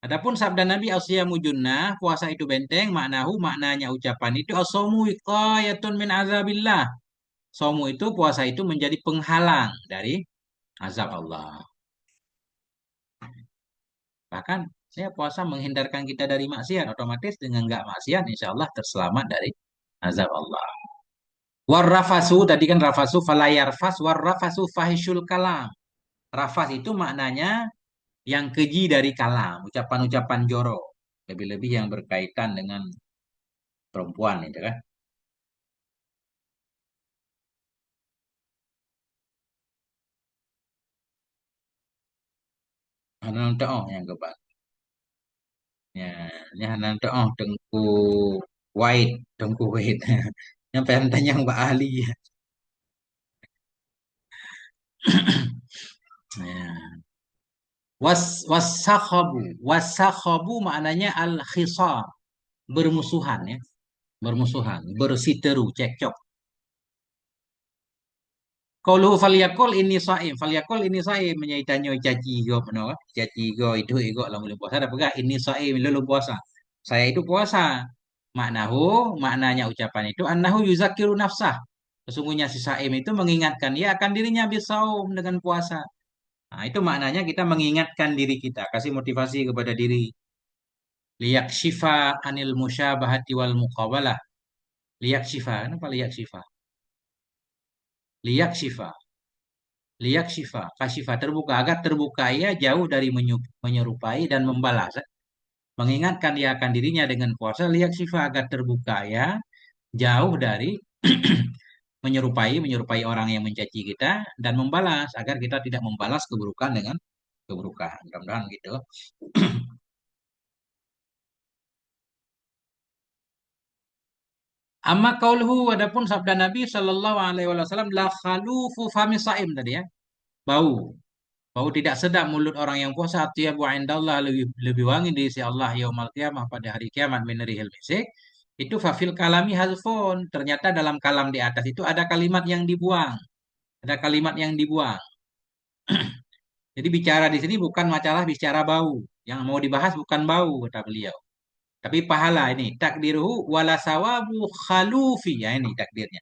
Speaker 1: Adapun sabda Nabi asyamu junnah, puasa itu benteng, maknahu maknanya ucapan itu asomu wiqayatun min azabillah. Somu itu puasa itu menjadi penghalang dari azab Allah. Bahkan saya puasa menghindarkan kita dari maksiat, otomatis dengan nggak maksiat, insya Allah terselamat dari azab Allah. Warrafasu, tadi kan rafasu falayarfas, warrafasu fahishul kalam. Rafas itu maknanya yang keji dari kalam, ucapan-ucapan jorok. Lebih-lebih yang berkaitan dengan perempuan itu kan. Hanan oh yang keempat. Ya, ini hanan oh Tengku White, Tengku White. Yang pengen tanya Mbak Ali. Ya. Wasakhabu maknanya al khisar, bermusuhan ya, bermusuhan, bersiteru, cekcok. Kalau falyakul ini saim, falyakul ini saim, menyaitannya caci go no, caci go itu ego lah mulai puasa, ada pegang ini saim lalu puasa. Saya itu puasa. Maknahu, maknanya ucapan itu annahu yuzakiru nafsah. Sesungguhnya si saim itu mengingatkan dia akan dirinya bisaum dengan puasa. Nah, itu maknanya kita mengingatkan diri kita, kasih motivasi kepada diri. Liyak shifa anil musyabahati wal muqabalah. Liyak shifa, kenapa liyak shifa? Liyak shifa, liyak shifa, kashifa terbuka, agar terbuka ia jauh dari menyerupai dan membalas. Mengingatkan dia akan dirinya dengan puasa, liyak shifa, agar terbuka ya jauh dari menyerupai orang yang mencaci kita, dan membalas agar kita tidak membalas keburukan dengan keburukan. Mudah-mudahan gitu. Amma qauluhu, adapun sabda Nabi Shallallahu alaihi wasallam, la khalufu fami saim tadi ya. Bau. Bau tidak sedap mulut orang yang puasa atyabu indallah lebih lebih wangi di sisi Allah yaumal qiyamah pada hari kiamat min rihil misik. Itu fafil kalami hazfun. Ternyata dalam kalam di atas itu ada kalimat yang dibuang. Ada kalimat yang dibuang. Jadi bicara di sini bukan masalah bicara bau. Yang mau dibahas bukan bau kata beliau. Tapi pahala ini takdiruhu wala sawabu khalufi. Ya ini takdirnya.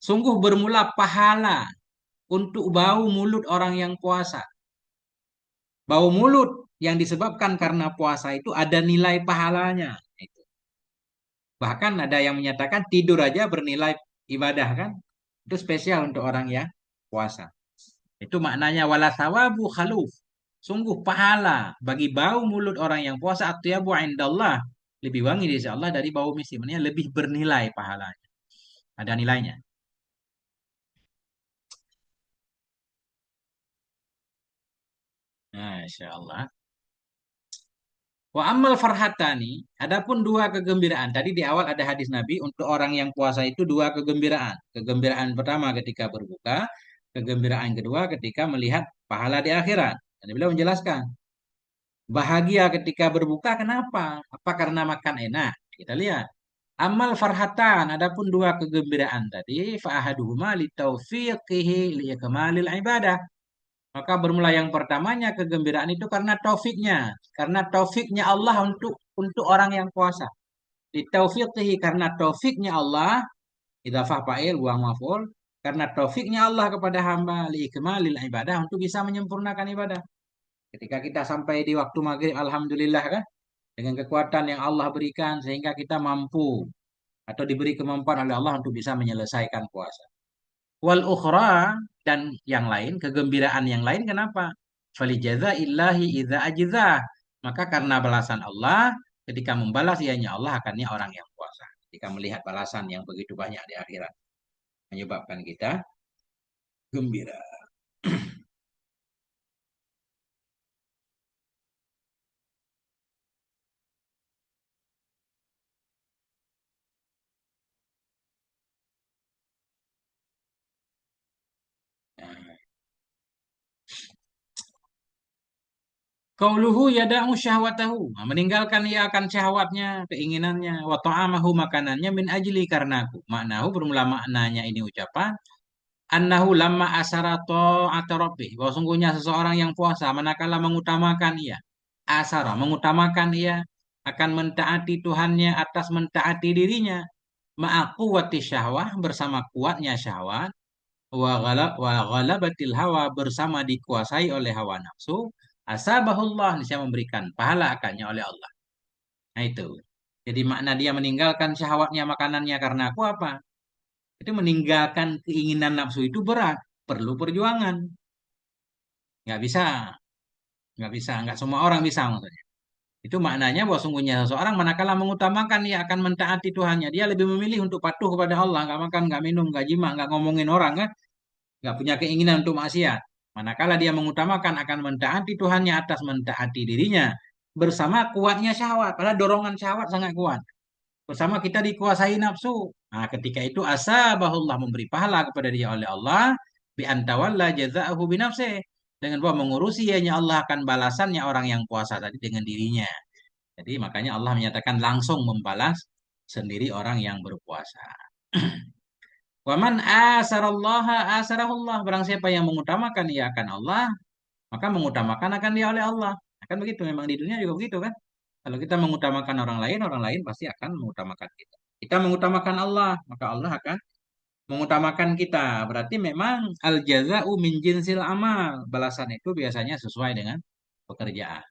Speaker 1: Sungguh bermula pahala untuk bau mulut orang yang puasa. Bau mulut yang disebabkan karena puasa itu ada nilai pahalanya. Itu. Bahkan ada yang menyatakan tidur aja bernilai ibadah kan. Itu spesial untuk orang yang puasa. Itu maknanya wala sawabu khaluf. Sungguh pahala bagi bau mulut orang yang puasa atyabu indallah. Lebih wangi di sisi Allah dari bau misi. Maksudnya lebih bernilai pahalanya. Ada nilainya. Masya Allah. Wa ammal farhatani, adapun dua kegembiraan. Tadi di awal ada hadis Nabi untuk orang yang puasa itu dua kegembiraan. Kegembiraan pertama ketika berbuka, kegembiraan kedua ketika melihat pahala di akhirat. Dan beliau menjelaskan, bahagia ketika berbuka kenapa? Apa karena makan enak? Kita lihat. Amal farhatan, adapun dua kegembiraan tadi, fa'ahaduhuma li taufiqihi li ikmalil ibadah. Maka bermula yang pertamanya kegembiraan itu karena taufiknya Allah untuk orang yang puasa. Di taufiqihi karena taufiknya Allah, idafah fa'il buang maf'ul, karena taufiknya Allah kepada hamba li ikmalil ibadah untuk bisa menyempurnakan ibadah. Ketika kita sampai di waktu maghrib, alhamdulillah kan, dengan kekuatan yang Allah berikan sehingga kita mampu atau diberi kemampuan oleh Allah untuk bisa menyelesaikan puasa. Wal ukhra dan yang lain, kegembiraan yang lain kenapa? Falijaza illahi idza ajza. Maka karena balasan Allah, ketika membalas ianya Allah akannya orang yang puasa. Ketika melihat balasan yang begitu banyak di akhirat menyebabkan kita gembira. Nah, qauluhu yada'u syahwatahu. Nah, meninggalkan ia akan syahwatnya, keinginannya, wa ta'amahu makanannya min ajli karena aku. Maknahu bermula maknanya ini ucapan annahu lamma asara ta'ata rabbih. Bahwa sungguhnya seseorang yang puasa manakala mengutamakan ia asara mengutamakan ia akan mentaati Tuhannya atas mentaati dirinya ma'aquwati syahwah bersama kuatnya syahwat wa ghalabatil hawa bersama dikuasai oleh hawa nafsu asabahullah niscaya memberikan pahala akannya oleh Allah. Nah itu. Jadi makna dia meninggalkan syahwatnya makanannya karena aku apa? Itu meninggalkan keinginan nafsu itu berat, perlu perjuangan. Nggak bisa, nggak bisa, nggak semua orang bisa maksudnya. Itu maknanya bahwa sungguhnya seseorang manakala mengutamakan dia akan mentaati Tuhannya, dia lebih memilih untuk patuh kepada Allah, nggak makan, nggak minum, nggak jima, nggak ngomongin orang kan, nggak punya keinginan untuk maksiat. Manakala dia mengutamakan akan mentaati Tuhannya atas mentaati dirinya, bersama kuatnya syahwat, padahal dorongan syahwat sangat kuat. Bersama kita dikuasai nafsu. Nah, ketika itu asabahullah memberi pahala kepada dia oleh Allah bi antawalla jazaahu bi nafsih. Dengan bahwa mengurusi ianya Allah akan balasannya orang yang puasa tadi dengan dirinya. Jadi makanya Allah menyatakan langsung membalas sendiri orang yang berpuasa. Waman asarallaha asarahullah. Barang siapa yang mengutamakan ia akan Allah, maka mengutamakan akan dia oleh Allah. Akan begitu memang di dunia juga begitu kan? Kalau kita mengutamakan orang lain pasti akan mengutamakan kita. Kita mengutamakan Allah, maka Allah akan mengutamakan kita. Berarti memang al jaza'u min jinsil amal. Balasan itu biasanya sesuai dengan pekerjaan.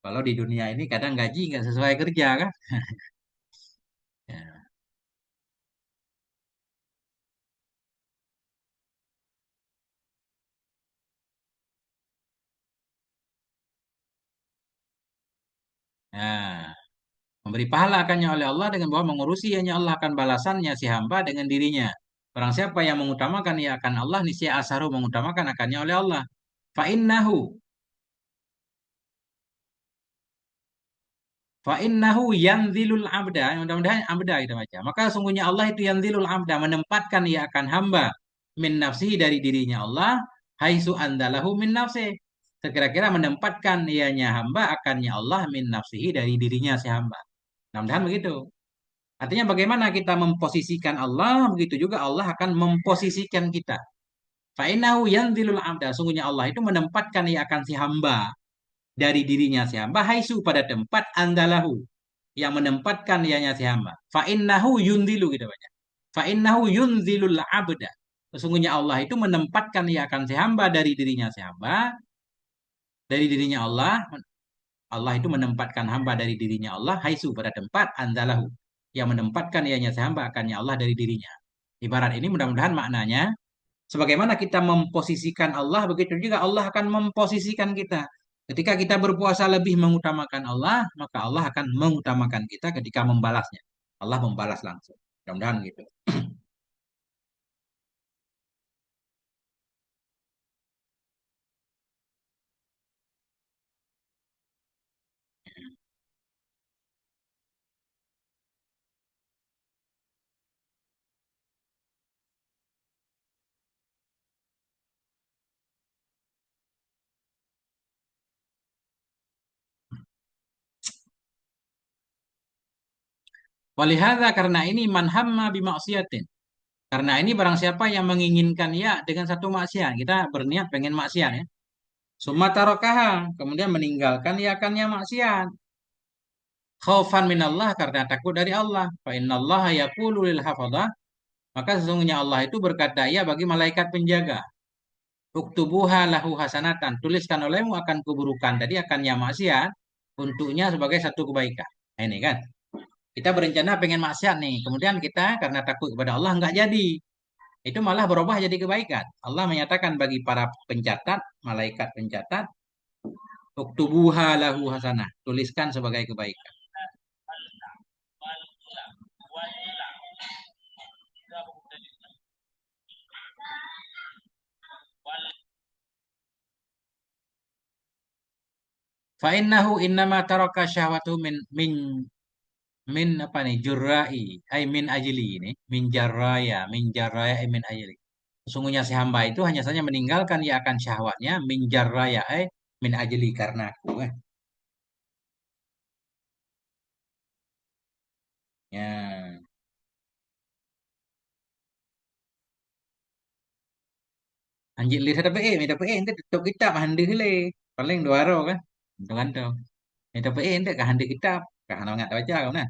Speaker 1: Kalau di dunia ini kadang gaji nggak sesuai kerja kan? Ya. Nah, memberi pahala akannya oleh Allah dengan bahwa mengurusi hanya Allah akan balasannya si hamba dengan dirinya. Barang siapa yang mengutamakan ia akan Allah, niscaya asaru mengutamakan akannya oleh Allah. Fa'innahu Fa'innahu yanzilul abda. Mudah-mudahan abda kita baca. Maka sungguhnya Allah itu yanzilul abda. Menempatkan ia akan hamba. Min nafsihi dari dirinya Allah. Haitsu andalahu min nafsi. Sekira-kira menempatkan ianya hamba akannya Allah min nafsihi dari dirinya si hamba. Mudah-mudahan begitu. Artinya bagaimana kita memposisikan Allah, begitu juga Allah akan memposisikan kita. Fa'innahu yanzilul abda. Sungguhnya Allah itu menempatkan ia akan si hamba dari dirinya si hamba. Haisu pada tempat andalahu. Yang menempatkan ianya si hamba. Fa'innahu yunzilu gitu banyak. Fa'innahu yunzilul abda. Sesungguhnya Allah itu menempatkan ia akan si hamba dari dirinya si hamba. Dari dirinya Allah. Allah itu menempatkan hamba dari dirinya Allah. Haisu pada tempat andalahu. Yang menempatkan ianya si hamba akannya Allah dari dirinya. Ibarat ini mudah-mudahan maknanya sebagaimana kita memposisikan Allah, begitu juga Allah akan memposisikan kita. Ketika kita berpuasa lebih mengutamakan Allah, maka Allah akan mengutamakan kita ketika membalasnya. Allah membalas langsung. Mudah-mudahan gitu. Walihada karena ini manhamma bimaksiatin. Karena ini barang siapa yang menginginkan ya dengan satu maksiat. Kita berniat pengen maksiat ya. Summa tarokaha. Kemudian meninggalkan ya akannya maksiat. Khaufan minallah karena takut dari Allah. Fa innallaha yaqulu lil hafadhah. Maka sesungguhnya Allah itu berkata ya bagi malaikat penjaga. Uktubuha lahu hasanatan. Tuliskan olehmu akan keburukan. Tadi akannya maksiat. Untuknya sebagai satu kebaikan. Nah, ini kan. Kita berencana pengen maksiat nih. Kemudian kita karena takut kepada Allah nggak jadi. Itu malah berubah jadi kebaikan. Allah menyatakan bagi para pencatat, malaikat pencatat, uktubuha lahu hasanah. Tuliskan sebagai kebaikan. Fa innahu innama taraka syahwatu min apa nih jurai ay min ajli ini min jarraya ay min ajli. Sesungguhnya si hamba itu hanya saja meninggalkan ia akan syahwatnya min jarraya ay min ajli karena aku. Ya. Anjir li tapi ente tutup kitab handi le. Paling dua ro kan. Itu kan tuh. Tapi ente kah handi kitab. Kah nggak baca kau nah.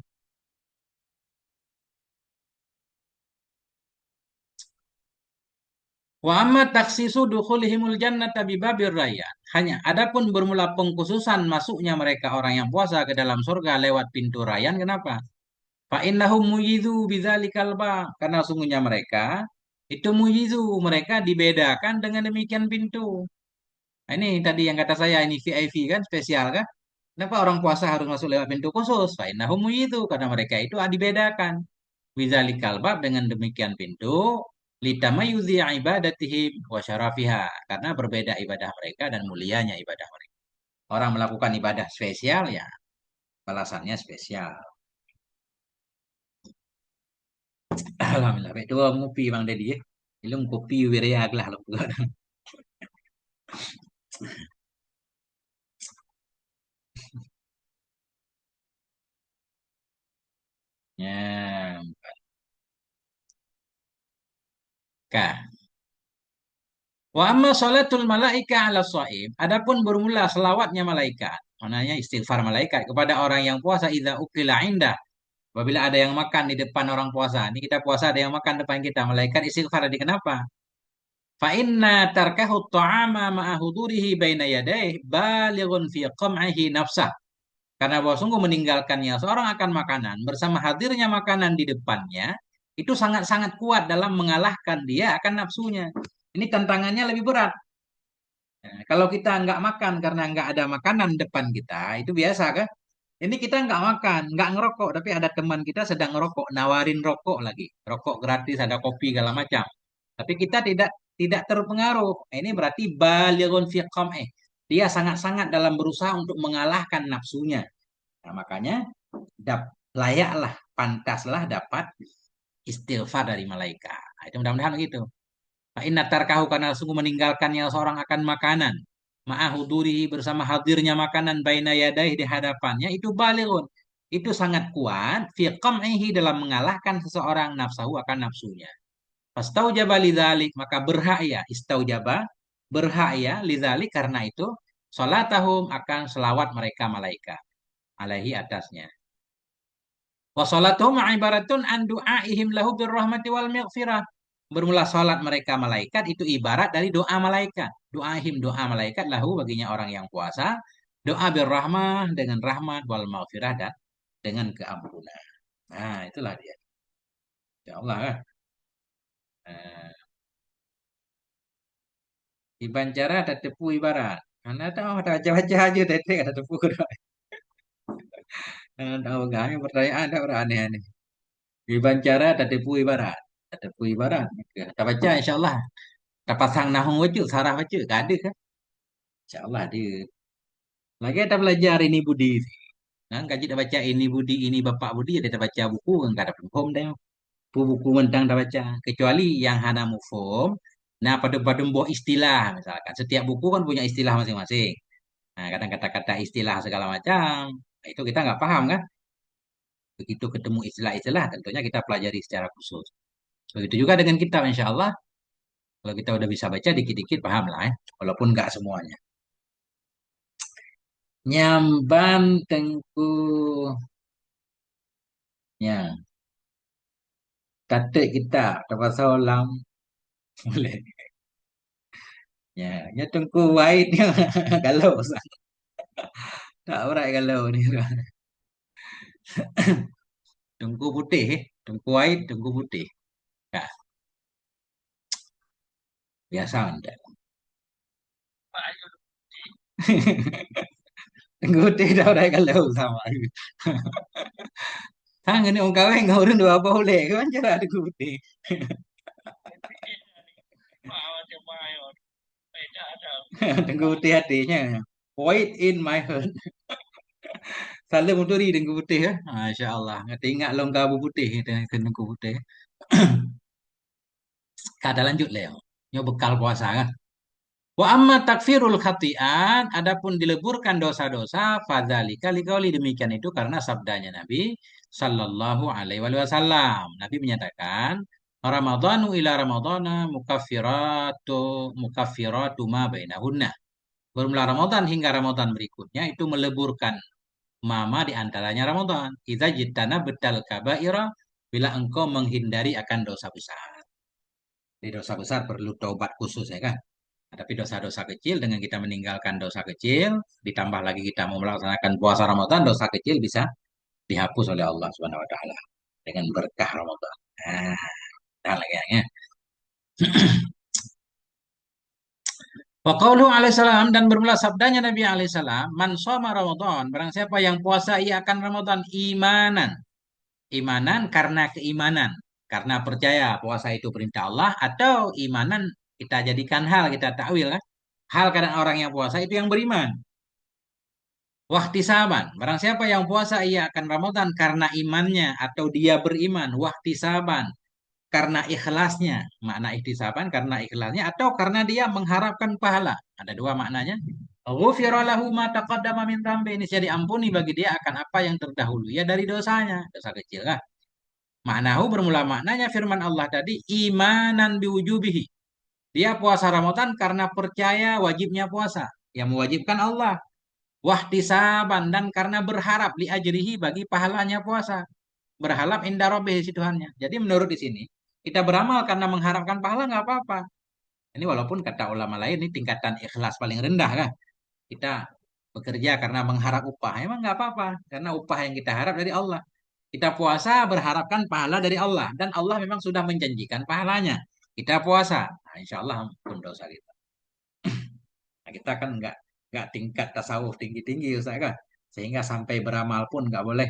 Speaker 1: Wa amma taksisu dukhulihimul jannata bibabir raya. Hanya adapun bermula pengkhususan masuknya mereka orang yang puasa ke dalam surga lewat pintu rayyan. Kenapa? Fa innahum muyizu bidzalikal ba. Karena sungguhnya mereka itu muyizu, mereka dibedakan dengan demikian pintu. Nah, ini tadi yang kata saya ini VIP kan spesial kan? Kenapa orang puasa harus masuk lewat pintu khusus? Fa innahum muyizu karena mereka itu dibedakan. Widzalikal bab dengan demikian pintu litamayuzi ibadatihim wa syarafiha karena berbeda ibadah mereka dan mulianya ibadah mereka. Orang melakukan ibadah spesial ya balasannya spesial. Alhamdulillah. Baik dua ngopi Bang Dedi ya. Ilum kopi wiriag lah lu. Ya, Kak. Wa amma salatul malaika ala shaim. Adapun bermula selawatnya malaikat. Maknanya istighfar malaikat kepada orang yang puasa idza ukila indah. Apabila ada yang makan di depan orang puasa. Ini kita puasa ada yang makan depan kita. Malaikat istighfar. Jadi kenapa? Fa inna tarkahu ta'ama ma'a hudurihi baina yadayh balighun fi qam'ihi nafsah. Karena bahwa sungguh meninggalkannya seorang akan makanan bersama hadirnya makanan di depannya itu sangat-sangat kuat dalam mengalahkan dia akan nafsunya. Ini tantangannya lebih berat. Nah, kalau kita nggak makan karena nggak ada makanan depan kita, itu biasa kan? Ini kita nggak makan, nggak ngerokok, tapi ada teman kita sedang ngerokok, nawarin rokok lagi, rokok gratis, ada kopi segala macam. Tapi kita tidak terpengaruh. Ini berarti balighun fi qam'ih. Dia sangat-sangat dalam berusaha untuk mengalahkan nafsunya. Nah, makanya layaklah, pantaslah dapat istighfar dari malaikat. Nah, itu mudah-mudahan begitu. Inna tarkahu karena sungguh meninggalkannya seorang akan makanan. Ma'ahudurihi bersama hadirnya makanan baina yadayhi di hadapannya itu balighun. Itu sangat kuat fi qam'ihi dalam mengalahkan seseorang nafsahu akan nafsunya. Fastaujaba lidzalik maka berhak ya istaujaba berhak ya lidzalik karena itu salatahum akan selawat mereka malaikat alaihi atasnya. Wa salatuhum ibaratun an du'aihim lahu birrahmati wal maghfirah. Bermula salat mereka malaikat itu ibarat dari doa malaikat. Doaihim doa malaikat lahu baginya orang yang puasa. Doa birrahmah dengan rahmat wal maghfirah dan dengan keampunan. Nah, itulah dia. Ya Allah kan. Nah, di Bancara ada tepu ibarat. Anda tahu ada baca-baca aja tadi ada tepu. Anda tahu kami pertanyaan ada orang aneh-aneh. Di Bancara ada tepu ibarat. Ada tepu ibarat. Kita baca insya Allah. Kita pasang nahung wajud, sarah wajud. Tak ada kan? Insya Allah ada. Lagi kita belajar ini budi. Nah, kaji kita baca ini budi, ini bapak budi. Kita baca buku. Enggak ada penghom dah. Buku mentang kita baca. Kecuali yang hana mufhum. Nah, pada buah istilah misalkan. Setiap buku kan punya istilah masing-masing. Nah, kadang kata-kata istilah segala macam. Nah, itu kita nggak paham kan? Begitu ketemu istilah-istilah, tentunya kita pelajari secara khusus. Begitu juga dengan kitab, insya Allah. Kalau kita udah bisa baca, dikit-dikit paham lah ya. Walaupun nggak semuanya. Nyamban tengku. Ya, katik kita. Dapat seorang. Boleh. Ya, ya tengku white. Galau. Tak berat galau ni. Tengku putih. Tengku white, tengku putih. Ya, biasa anda. Tengku putih dah berat galau sama. Tangan ni orang kahwin kau orang dua apa boleh kan cara tengku putih. Tengku putih hatinya. White in my heart. Salam untuk di tengku putih ya. Masya Allah. Ngerti ingat longga putih tengku putih. Kata lanjut Leo. Nyo bekal puasa kan. Wa amma takfirul khati'at, adapun dileburkan dosa-dosa, fadzalika liqauli demikian itu karena sabdanya Nabi sallallahu alaihi wasallam. Nabi menyatakan, Ramadhanu ila Ramadhana mukaffiratu ma bainahunna. Bermula Ramadan hingga Ramadan berikutnya itu meleburkan mama di antaranya Ramadan. Idza jittana betal kabaira bila engkau menghindari akan dosa besar. Di dosa besar perlu taubat khusus ya kan. Nah, tapi dosa-dosa kecil dengan kita meninggalkan dosa kecil, ditambah lagi kita mau melaksanakan puasa Ramadan, dosa kecil bisa dihapus oleh Allah Subhanahu wa taala dengan berkah Ramadan. Nah, dah lagi ya. Wa qauluhu alaihissalam dan bermula sabdanya Nabi alaihissalam, man shoma Ramadan, barang siapa yang puasa ia akan Ramadan imanan. Imanan karena keimanan, karena percaya puasa itu perintah Allah atau imanan kita jadikan hal kita takwil kan. Hal kadang orang yang puasa itu yang beriman. Wahtisaban, barang siapa yang puasa ia akan Ramadan karena imannya atau dia beriman. Wahtisaban, karena ikhlasnya. Makna ihtisaban karena ikhlasnya atau karena dia mengharapkan pahala. Ada dua maknanya. Ghufira lahu ma taqaddama min dhanbi. Ini jadi ampuni bagi dia akan apa yang terdahulu ya dari dosanya. Dosa kecil kan. Maknahu bermula maknanya firman Allah tadi imanan biwujubihi. Dia puasa Ramadan karena percaya wajibnya puasa. Yang mewajibkan Allah. Wahtisaban dan karena berharap li ajrihi bagi pahalanya puasa. Berharap indah rabbih si Tuhannya. Jadi menurut di sini kita beramal karena mengharapkan pahala nggak apa-apa. Ini walaupun kata ulama lain ini tingkatan ikhlas paling rendah kan. Kita bekerja karena mengharap upah. Emang nggak apa-apa karena upah yang kita harap dari Allah. Kita puasa berharapkan pahala dari Allah dan Allah memang sudah menjanjikan pahalanya. Kita puasa, nah, insya Allah ampun dosa kita. Nah, kita kan nggak tingkat tasawuf tinggi-tinggi Ustaz kan. Sehingga sampai beramal pun nggak boleh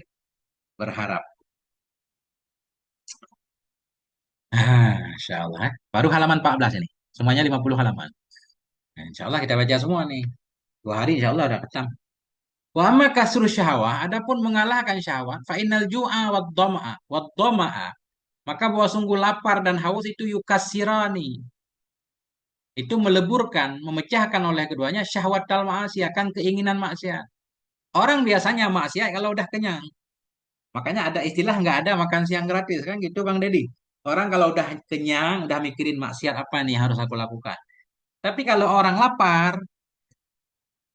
Speaker 1: berharap. Insya Allah. Baru halaman 14 ini. Semuanya 50 halaman. Nah, insya Allah kita baca semua nih. 2 hari insya Allah udah ketam. Wa amma kasru syahwah, adapun mengalahkan syahwat, fa innal ju'a wad dhama'a maka bahwa sungguh lapar dan haus itu yukasirani itu meleburkan, memecahkan oleh keduanya syahwat dal maksiat, kan keinginan maksiat. Orang biasanya maksiat kalau udah kenyang. Makanya ada istilah nggak ada makan siang gratis kan gitu Bang Deddy. Orang kalau udah kenyang, udah mikirin maksiat apa nih harus aku lakukan. Tapi kalau orang lapar,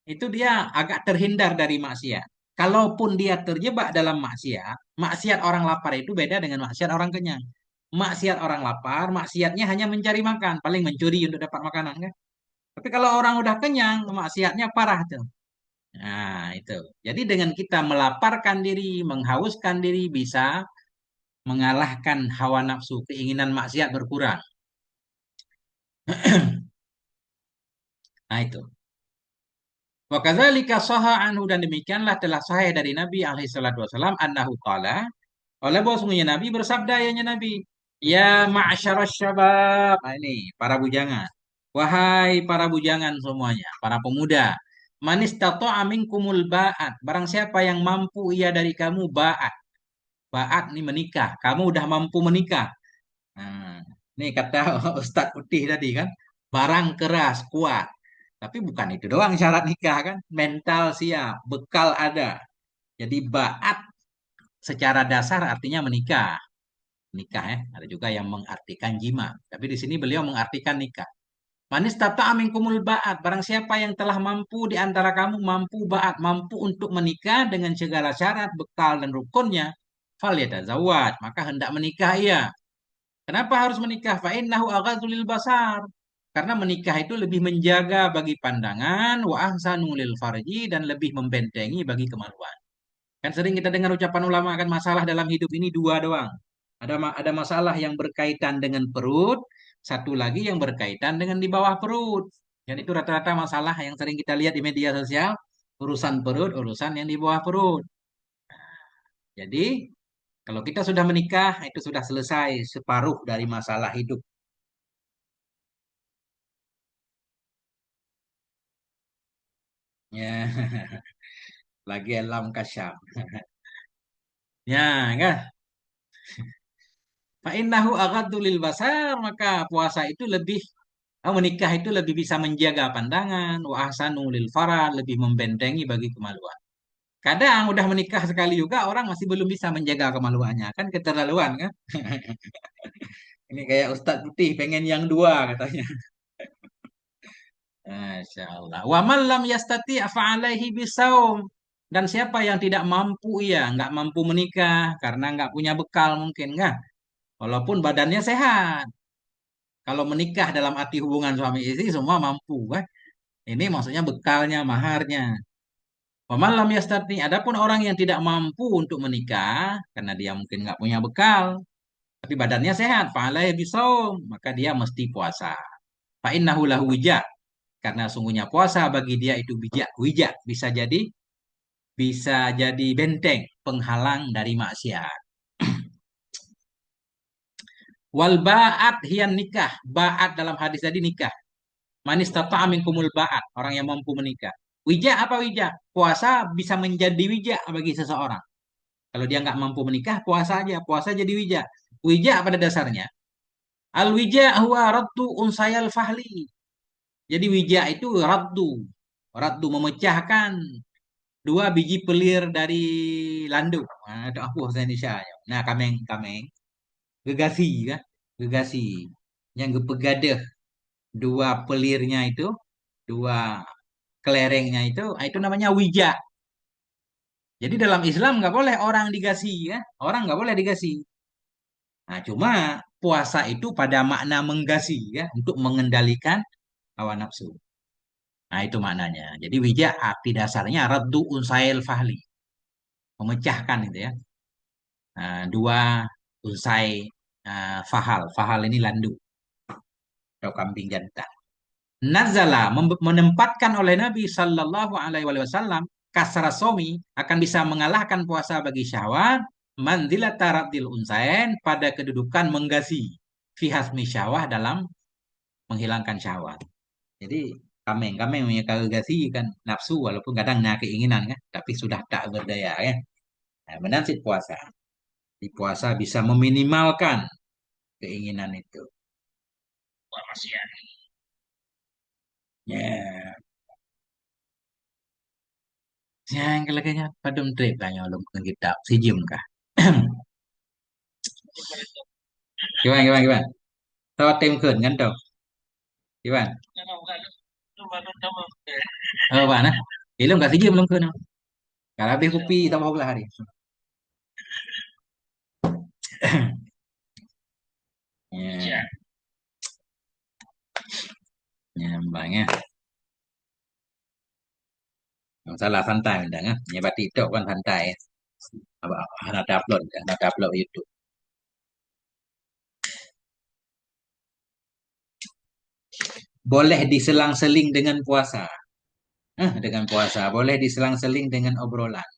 Speaker 1: itu dia agak terhindar dari maksiat. Kalaupun dia terjebak dalam maksiat, maksiat orang lapar itu beda dengan maksiat orang kenyang. Maksiat orang lapar, maksiatnya hanya mencari makan, paling mencuri untuk dapat makanan kan. Tapi kalau orang udah kenyang, maksiatnya parah tuh. Nah, itu. Jadi dengan kita melaparkan diri, menghauskan diri, bisa mengalahkan hawa nafsu, keinginan maksiat berkurang. Nah, itu. Wa kadzalika shahha anhu, dan demikianlah telah sahih dari Nabi alaihi salatu wasallam annahu qala, oleh bahwasanya Nabi bersabda, ya Nabi, ya ma'syarasy syabab. Nah, ini para bujangan. Wahai para bujangan semuanya, para pemuda, man istata'a minkumul ba'at, barang siapa yang mampu ia dari kamu ba'at. Ba'at nih menikah, kamu udah mampu menikah. Nah, ini kata Ustadz Putih tadi kan, barang keras, kuat. Tapi bukan itu doang syarat nikah kan, mental siap, bekal ada. Jadi ba'at secara dasar artinya menikah. Nikah ya, ada juga yang mengartikan jima. Tapi di sini beliau mengartikan nikah. Manis tata kumul ba'at, barang siapa yang telah mampu di antara kamu mampu ba'at, mampu untuk menikah dengan segala syarat, bekal dan rukunnya, fal yatazawwaj, maka hendak menikah ia. Kenapa harus menikah? Fa'innahu aghadzu lil basar. Karena menikah itu lebih menjaga bagi pandangan, wa ahsanu lil farji, dan lebih membentengi bagi kemaluan. Kan sering kita dengar ucapan ulama kan masalah dalam hidup ini dua doang. Ada masalah yang berkaitan dengan perut, satu lagi yang berkaitan dengan di bawah perut. Dan itu rata-rata masalah yang sering kita lihat di media sosial, urusan perut, urusan yang di bawah perut. Jadi, kalau kita sudah menikah, itu sudah selesai separuh dari masalah hidup. Ya, lagi alam kasyaf. Ya, kan? Fa'innahu aghaddu lil basar, maka puasa itu lebih menikah itu lebih bisa menjaga pandangan, wa ahsanu lil farad, lebih membentengi bagi kemaluan. Kadang udah menikah sekali juga orang masih belum bisa menjaga kemaluannya, kan keterlaluan kan? Ini kayak Ustadz Putih pengen yang dua katanya. Masya Allah. Wa man lam yastati fa'alaihi bisaum. Dan siapa yang tidak mampu ya, nggak mampu menikah karena nggak punya bekal mungkin nggak. Walaupun badannya sehat. Kalau menikah dalam arti hubungan suami istri semua mampu kan. Ini maksudnya bekalnya, maharnya. Waman lam yastati. Adapun orang yang tidak mampu untuk menikah karena dia mungkin nggak punya bekal, tapi badannya sehat, fa'alaihi bisaum, maka dia mesti puasa. Fa innahu lahu wija, karena sungguhnya puasa bagi dia itu bijak, wijak bisa jadi benteng penghalang dari maksiat. Wal ba'at hiyan nikah. Ba'at dalam hadis tadi nikah. Manis tata'a minkumul ba'at, orang yang mampu menikah. Wija apa wija? Puasa bisa menjadi wija bagi seseorang. Kalau dia nggak mampu menikah, puasa aja. Puasa jadi wija. Wija pada dasarnya. Al wija huwa raddu unsayal fahli. Jadi wija itu raddu. Raddu memecahkan dua biji pelir dari landu. Nah, itu apa bahasa Indonesia? Nah, kameng, kameng. Gegasi kan? Gegasi. Yang gepegadah dua pelirnya itu, dua kelerengnya itu namanya wija. Jadi dalam Islam nggak boleh orang digasi ya, orang nggak boleh digasi. Nah, cuma puasa itu pada makna menggasi ya, untuk mengendalikan hawa nafsu. Nah, itu maknanya. Jadi wija arti dasarnya raddu unsail fahli, memecahkan itu ya. Nah, dua unsai fahal. Fahal ini landu atau kambing jantan. Nazala menempatkan oleh Nabi Shallallahu Alaihi Wasallam kasra somi akan bisa mengalahkan puasa bagi syahwat mandilat taradil unsain pada kedudukan menggasi fihasmi syahwat dalam menghilangkan syahwat. Jadi kameng punya kagasi kan nafsu walaupun kadang nah keinginan kan tapi sudah tak berdaya ya. Nah, benar sih puasa. Di puasa bisa meminimalkan keinginan itu. Wah, masih ya. Ya, yang kelaganya padum trip lah yang belum kita si Jim kah? Gimana gimana gimana? Tahu tim khẩn ngắn đầu gimana? Mana? Ilmu nggak si Jim belum khẩn không? Kalau habis kopi tambah belah hari. Ya, ya, bangnya. Nggak salah santai undang ah. Ya berarti itu kan santai. Apa ada upload YouTube. Boleh diselang-seling dengan puasa. Dengan puasa. Boleh diselang-seling dengan obrolan.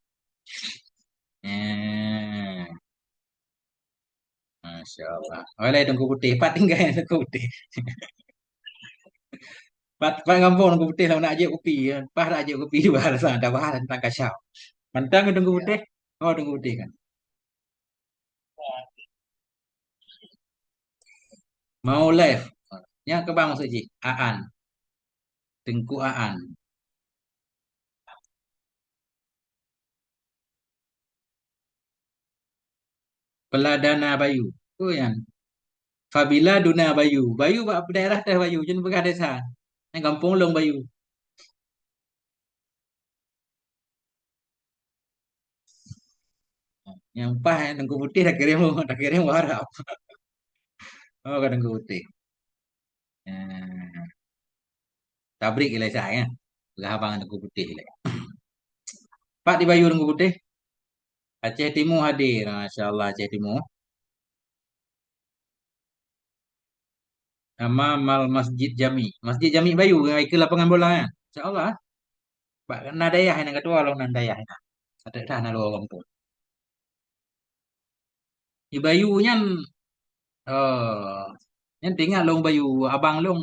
Speaker 1: Eh, Masya Allah. Oleh tunggu putih. Pat tinggal yang tunggu putih. Pat ngampun tunggu putih lah nak aja kopi. Pat nak aja kopi juga rasa ada bahas tentang kasyaf. Mantang tunggu putih. Oh tunggu putih kan. Mau live. Yang ke bang maksud Ji. Aan. Tengku Aan. Peladana Bayu. Oh yang. Fabila Duna Bayu. Bayu apa daerah teh Bayu. Jangan bekas desa. Yang kampung long Bayu. Yang pah yang tengku putih dah kirim warap. Oh ke tengku putih. Eh, Tabrik gila saya. Lah abang tengku putih. Pak di Bayu tengku putih. Aceh Timur hadir. Masya Allah Aceh Timur. Nama Mal Masjid Jami. Masjid Jami Bayu. Ke lapangan bola ya. Insya Allah. Pak Nadayah yang ketua long Nadayah. Ada dah nalo orang pun. Di Bayu nyan. Oh. Nyan tinggal long Bayu. Abang long.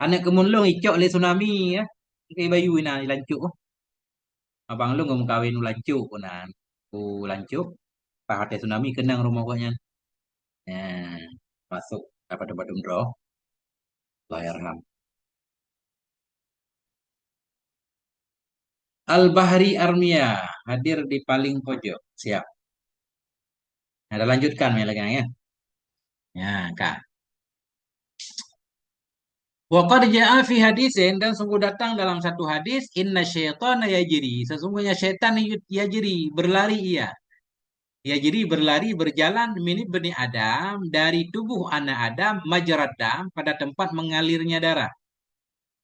Speaker 1: Anak kemun long icok le tsunami ya. Ke Bayu ina lancuk. Abang long ngom kawin lancuk. Nah. Ku lancuk. Pak hati tsunami kenang rumah kau nyan. Nah. Masuk. Dapat dapat umroh. Bayar. Al-Bahri Armia hadir di paling pojok. Siap. Ada lanjutkan ya lagi ya. Ya, Kak. Wa qad jaa fi hadisin dan sungguh datang dalam satu hadis inna syaitana yajri. Sesungguhnya syaitan yajri, berlari ia. Yajri berlari berjalan minib bani Adam dari tubuh anak Adam majrad dam pada tempat mengalirnya darah.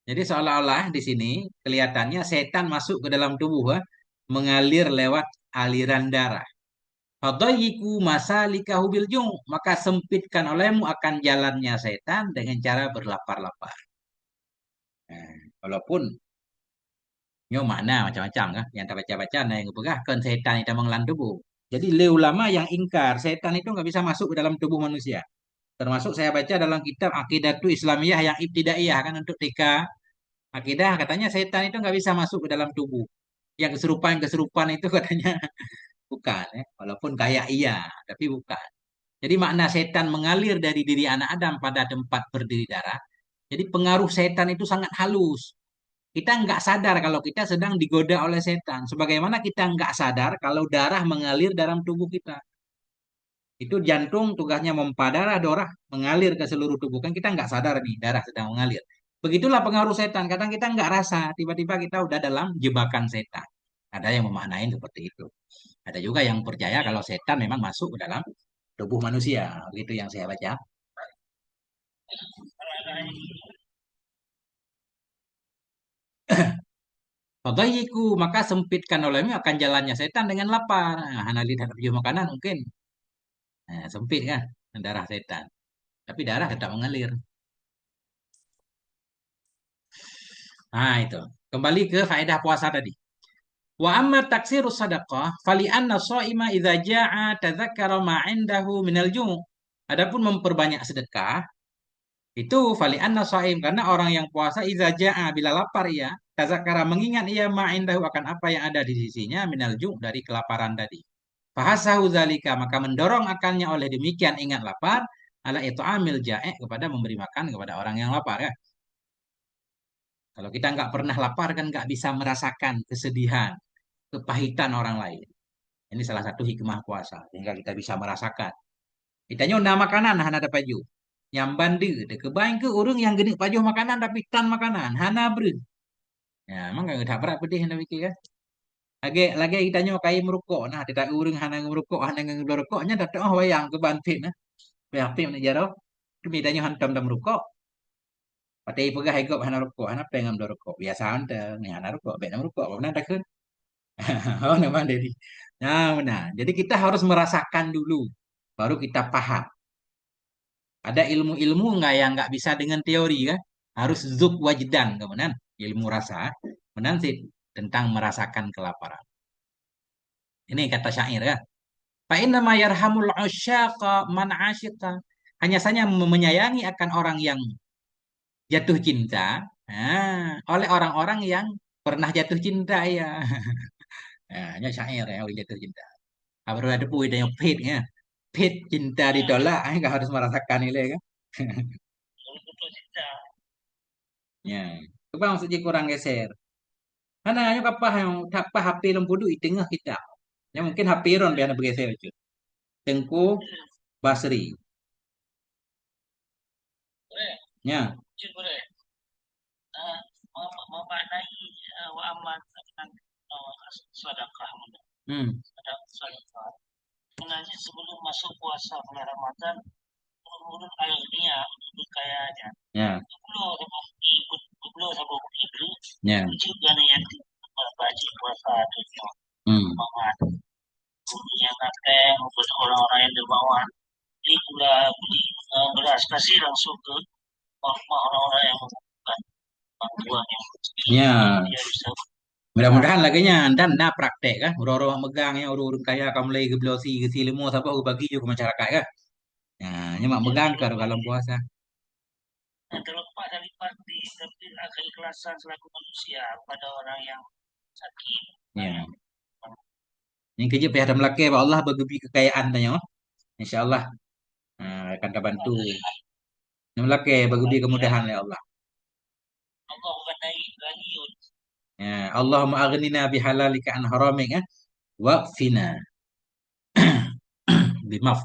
Speaker 1: Jadi seolah-olah di sini kelihatannya setan masuk ke dalam tubuh mengalir lewat aliran darah. Fadayiku masalikahu bil maka sempitkan olehmu akan jalannya setan dengan cara berlapar-lapar. Nah, walaupun nyo makna macam-macam kan, yang tak baca-baca nah yang berah kan setan itu menglan tubuh. Jadi le ulama yang ingkar setan itu nggak bisa masuk ke dalam tubuh manusia. Termasuk saya baca dalam kitab Aqidatu Islamiyah yang ibtidaiyah kan untuk TK akidah katanya setan itu nggak bisa masuk ke dalam tubuh. Yang kesurupan-kesurupan itu katanya bukan ya. Walaupun kayak iya, tapi bukan. Jadi makna setan mengalir dari diri anak Adam pada tempat berdiri darah. Jadi pengaruh setan itu sangat halus. Kita nggak sadar kalau kita sedang digoda oleh setan. Sebagaimana kita nggak sadar kalau darah mengalir dalam tubuh kita. Itu jantung tugasnya memompa darah, darah mengalir ke seluruh tubuh. Kan kita nggak sadar nih darah sedang mengalir. Begitulah pengaruh setan. Kadang kita nggak rasa, tiba-tiba kita udah dalam jebakan setan. Ada yang memaknain seperti itu. Ada juga yang percaya kalau setan memang masuk ke dalam tubuh manusia. Begitu yang saya baca. Fadayiku maka sempitkan olehmu akan jalannya setan dengan lapar. Nah, analit hadap jauh makanan mungkin sempit kan darah setan. Tapi darah tetap mengalir. Nah itu. Kembali ke faedah puasa tadi. Wa amma taksirus sadaqah fali anna shaima idza jaa tadzakkara ma 'indahu minal ju'. Adapun memperbanyak sedekah itu fali anna shaim karena orang yang puasa idza jaa bila lapar ia tadzakkara mengingat ia ma 'indahu akan apa yang ada di sisinya minal ju' dari kelaparan tadi. Fahasahu zalika maka mendorong akannya oleh demikian ingat lapar ala it'amil ja'i kepada memberi makan kepada orang yang lapar ya. Kalau kita nggak pernah lapar kan nggak bisa merasakan kesedihan, kepahitan orang lain. Ini salah satu hikmah puasa, sehingga kita bisa merasakan. Kita nyona makanan, hana ada paju. Nyamban de kebaing ke orang yang geni paju makanan tapi tan makanan, hana bre. Ya, emang nggak berat pedih nak fikir kan. Lagi kita nyo kai merokok, nah tidak orang hana merokok, hana ngerokoknya datang oh wayang ke bantin nah. Bayang pim nak jaro. Kami tanya hantam dam rokok. Pakai pegah ikut hana rokok, hana pengen rokok. Biasa anda, nih hana rokok, benam rokok, mana tak kan? Oh, nama Dedi. Nah, benar. Jadi kita harus merasakan dulu, baru kita paham. Ada ilmu-ilmu nggak yang nggak bisa dengan teori kan? Harus zuk wajdan, kemudian ilmu rasa, kemudian sih tentang merasakan kelaparan. Ini kata syair kan? Fa inna ma yarhamul usyaqa man asyiqa. Hanya saja menyayangi akan orang yang jatuh cinta, oleh orang-orang yang pernah jatuh cinta ya. Nah, ini syair ya, oleh jatuh cinta. Baru ada puisi yang pit ya. Pit cinta ditolak, nggak harus merasakan ini kan?
Speaker 2: betul cinta.
Speaker 1: Ya, coba maksudnya kurang geser. Karena hanya apa yang apa HP lempudu di tengah kita. Ya mungkin HP ron biar bergeser itu. Tengku Basri.
Speaker 2: Boleh,
Speaker 1: Ya,
Speaker 2: boleh. Memaknai wa aman dengan sedekah,
Speaker 1: hmm,
Speaker 2: sedekah. Sebenarnya sebelum masuk puasa bulan Ramadan, urut airnya itu kayaknya.
Speaker 1: ya,
Speaker 2: Belum ikut belum sama itu,
Speaker 1: ya,
Speaker 2: juga nih yang baca puasa itu
Speaker 1: hmm,
Speaker 2: semangat. Yang akan buat orang-orang yang di bawah ini pula beli beras kasih langsung ke orang-orang yang membutuhkan bantuan yang
Speaker 1: ya.
Speaker 2: dia bisa.
Speaker 1: Mudah-mudahan laginya dan nak praktek kan. Orang-orang megang ya, orang-orang kaya kamu lagi ke belosi ke silimo siapa aku bagi juga ke masyarakat kan. Nah, nyemak
Speaker 2: Ya,
Speaker 1: megang kalau
Speaker 2: terlepas
Speaker 1: dalam puasa.
Speaker 2: terlepas dari parti, tapi keikhlasan selaku manusia pada orang yang sakit.
Speaker 1: Ya. Yang kerja pihak ada melaki, Allah bagi kekayaan tanya. Insya Allah akan terbantu. Yang melaki bagi kemudahan ya Allah.
Speaker 2: Allah bukan naik galiun.
Speaker 1: Ya, Allahumma aghnina bihalalika an haramik ya. Waqfina